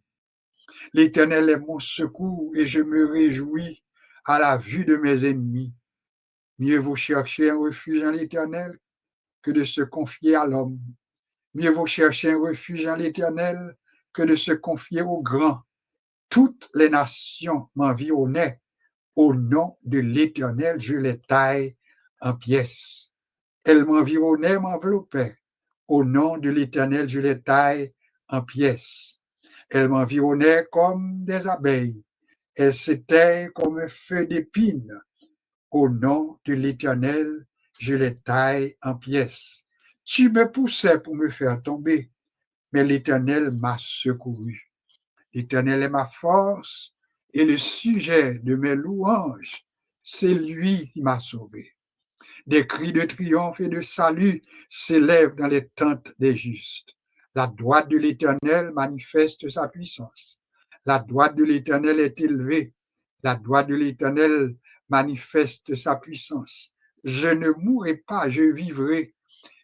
Speaker 1: L'Éternel est mon secours et je me réjouis à la vue de mes ennemis. Mieux vaut chercher un refuge en l'Éternel que de se confier à l'homme. Mieux vaut chercher un refuge en l'Éternel que de se confier aux grands. Toutes les nations m'environnaient. Au nom de l'Éternel, je les taille en pièces. Elles m'environnaient, m'enveloppaient. Au nom de l'Éternel, je les taille en pièces. Elles m'environnaient comme des abeilles. Elles s'éteignent comme un feu d'épines. Au nom de l'Éternel, je les taille en pièces. Tu me poussais pour me faire tomber, mais l'Éternel m'a secouru. L'Éternel est ma force et le sujet de mes louanges. C'est lui qui m'a sauvé. Des cris de triomphe et de salut s'élèvent dans les tentes des justes. La droite de l'Éternel manifeste sa puissance. La droite de l'Éternel est élevée. La droite de l'Éternel manifeste sa puissance. Je ne mourrai pas, je vivrai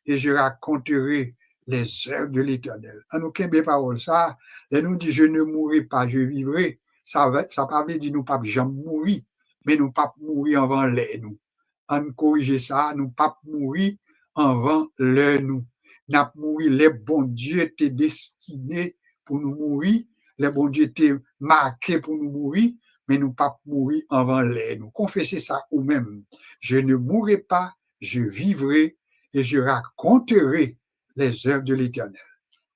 Speaker 1: et je raconterai les œuvres de l'Éternel. En aucun des paroles, ça, et nous dit je ne mourrai pas, je vivrai. Ça pas veut dire nous pas jamais mourir, mais nous pas mourir avant les nous. En corriger ça, nous pas mourir avant les nous. N'a mourir, les bons Dieu étaient destinés pour nous mourir, les bons Dieu étaient marqués pour nous mourir, mais nous pas mourir avant les nous. Confessez ça ou même. Je ne mourrai pas, je vivrai et je raconterai les œuvres de l'Éternel.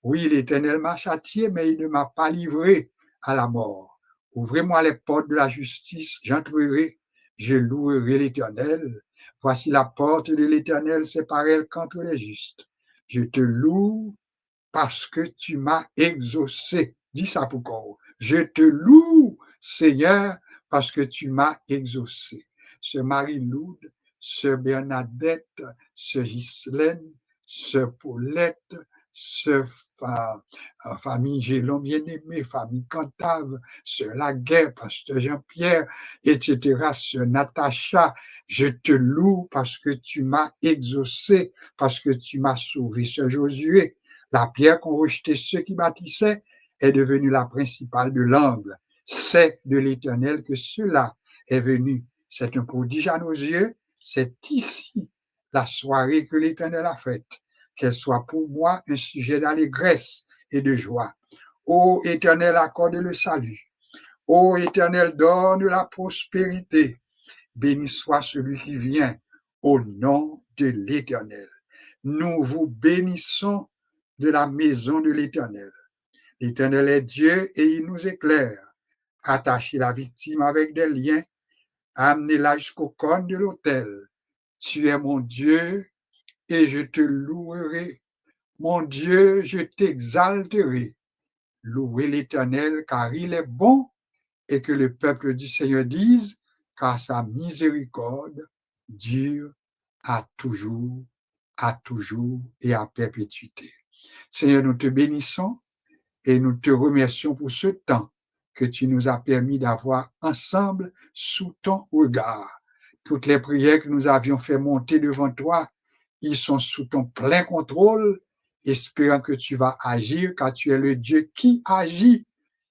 Speaker 1: Oui, l'Éternel m'a châtié, mais il ne m'a pas livré à la mort. Ouvrez-moi les portes de la justice, j'entrerai, je louerai l'Éternel. Voici la porte de l'Éternel, c'est par elle qu'entrent les justes. Je te loue parce que tu m'as exaucé. Dis ça pour qu'on. Je te loue, Seigneur, parce que tu m'as exaucé. Ce Marie-Loude, ce Bernadette, ce Ghislaine, ce Paulette, ce famille Gélon bien-aimé, famille Cantave, ce Laguerre, pasteur Jean-Pierre, etc., ce Natacha, je te loue parce que tu m'as exaucé, parce que tu m'as sauvé. Ce Josué, la pierre qu'ont rejeté ceux qui bâtissaient est devenue la principale de l'angle. C'est de l'Éternel que cela est venu. C'est un prodige à nos yeux. C'est ici la soirée que l'Éternel a faite. Qu'elle soit pour moi un sujet d'allégresse et de joie. Ô Éternel, accorde le salut. Ô Éternel, donne la prospérité. Béni soit celui qui vient au nom de l'Éternel. Nous vous bénissons de la maison de l'Éternel. L'Éternel est Dieu et il nous éclaire. Attachez la victime avec des liens, amenez-la jusqu'au cône de l'autel. Tu es mon Dieu et je te louerai. Mon Dieu, je t'exalterai. Louez l'Éternel car il est bon et que le peuple du Seigneur dise, car sa miséricorde dure à toujours et à perpétuité. Seigneur, nous te bénissons et nous te remercions pour ce temps que tu nous as permis d'avoir ensemble sous ton regard. Toutes les prières que nous avions fait monter devant toi, ils sont sous ton plein contrôle, espérant que tu vas agir, car tu es le Dieu qui agit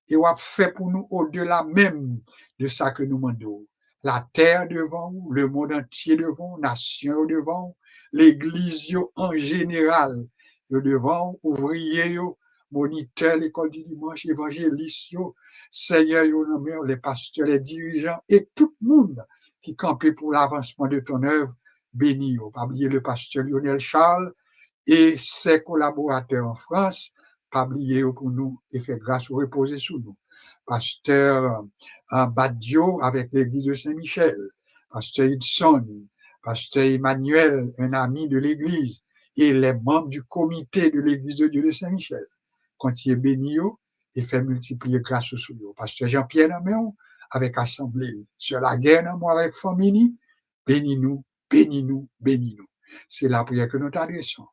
Speaker 1: et a fait pour nous au-delà même de ça que nous demandons. La terre devant nous, le monde entier devant nous, nation devant nous, l'église en général devant nous, ouvriers, moniteurs, l'école du dimanche, évangélistes, Seigneur, les pasteurs, les dirigeants et tout le monde qui campait pour l'avancement de ton œuvre, bénis. Pas oublier le pasteur Lionel Charles et ses collaborateurs en France, pas oublier pour nous et faire grâce ou reposer sous nous. Pasteur Badio avec l'église de Saint-Michel, pasteur Hudson, pasteur Emmanuel, un ami de l'église, et les membres du comité de l'église de Dieu de Saint-Michel. Continuez béni et fait multiplier grâce sous nous. Pasteur Jean-Pierre Naméon avec Assemblée, sur la guerre avec famille, bénis-nous, bénis-nous, bénis-nous. C'est la prière que nous t'adressons.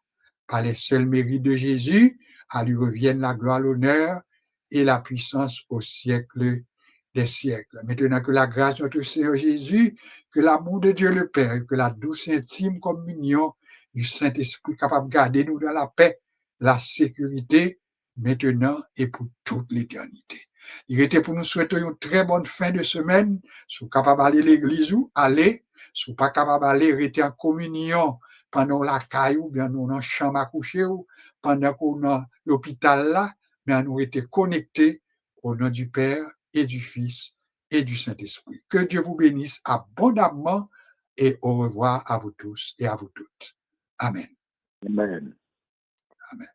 Speaker 1: Par les seuls mérites de Jésus, à lui revienne la gloire, l'honneur et la puissance au siècle des siècles. Maintenant que la grâce de notre Seigneur Jésus, que l'amour de Dieu le Père et que la douce intime communion du Saint-Esprit capable de garder nous dans la paix, la sécurité, maintenant et pour toute l'éternité. Il était pour nous souhaiter une très bonne fin de semaine. Si vous êtes capable d'aller à l'église ou aller, si vous n'êtes pas capable d'aller, rester en communion pendant la caille ou bien nous dans la chambre à coucher ou pendant qu'on est dans l'hôpital là, mais nous été connectés au nom du Père et du Fils et du Saint-Esprit. Que Dieu vous bénisse abondamment et au revoir à vous tous et à vous toutes. Amen.
Speaker 3: Amen.
Speaker 1: Amen.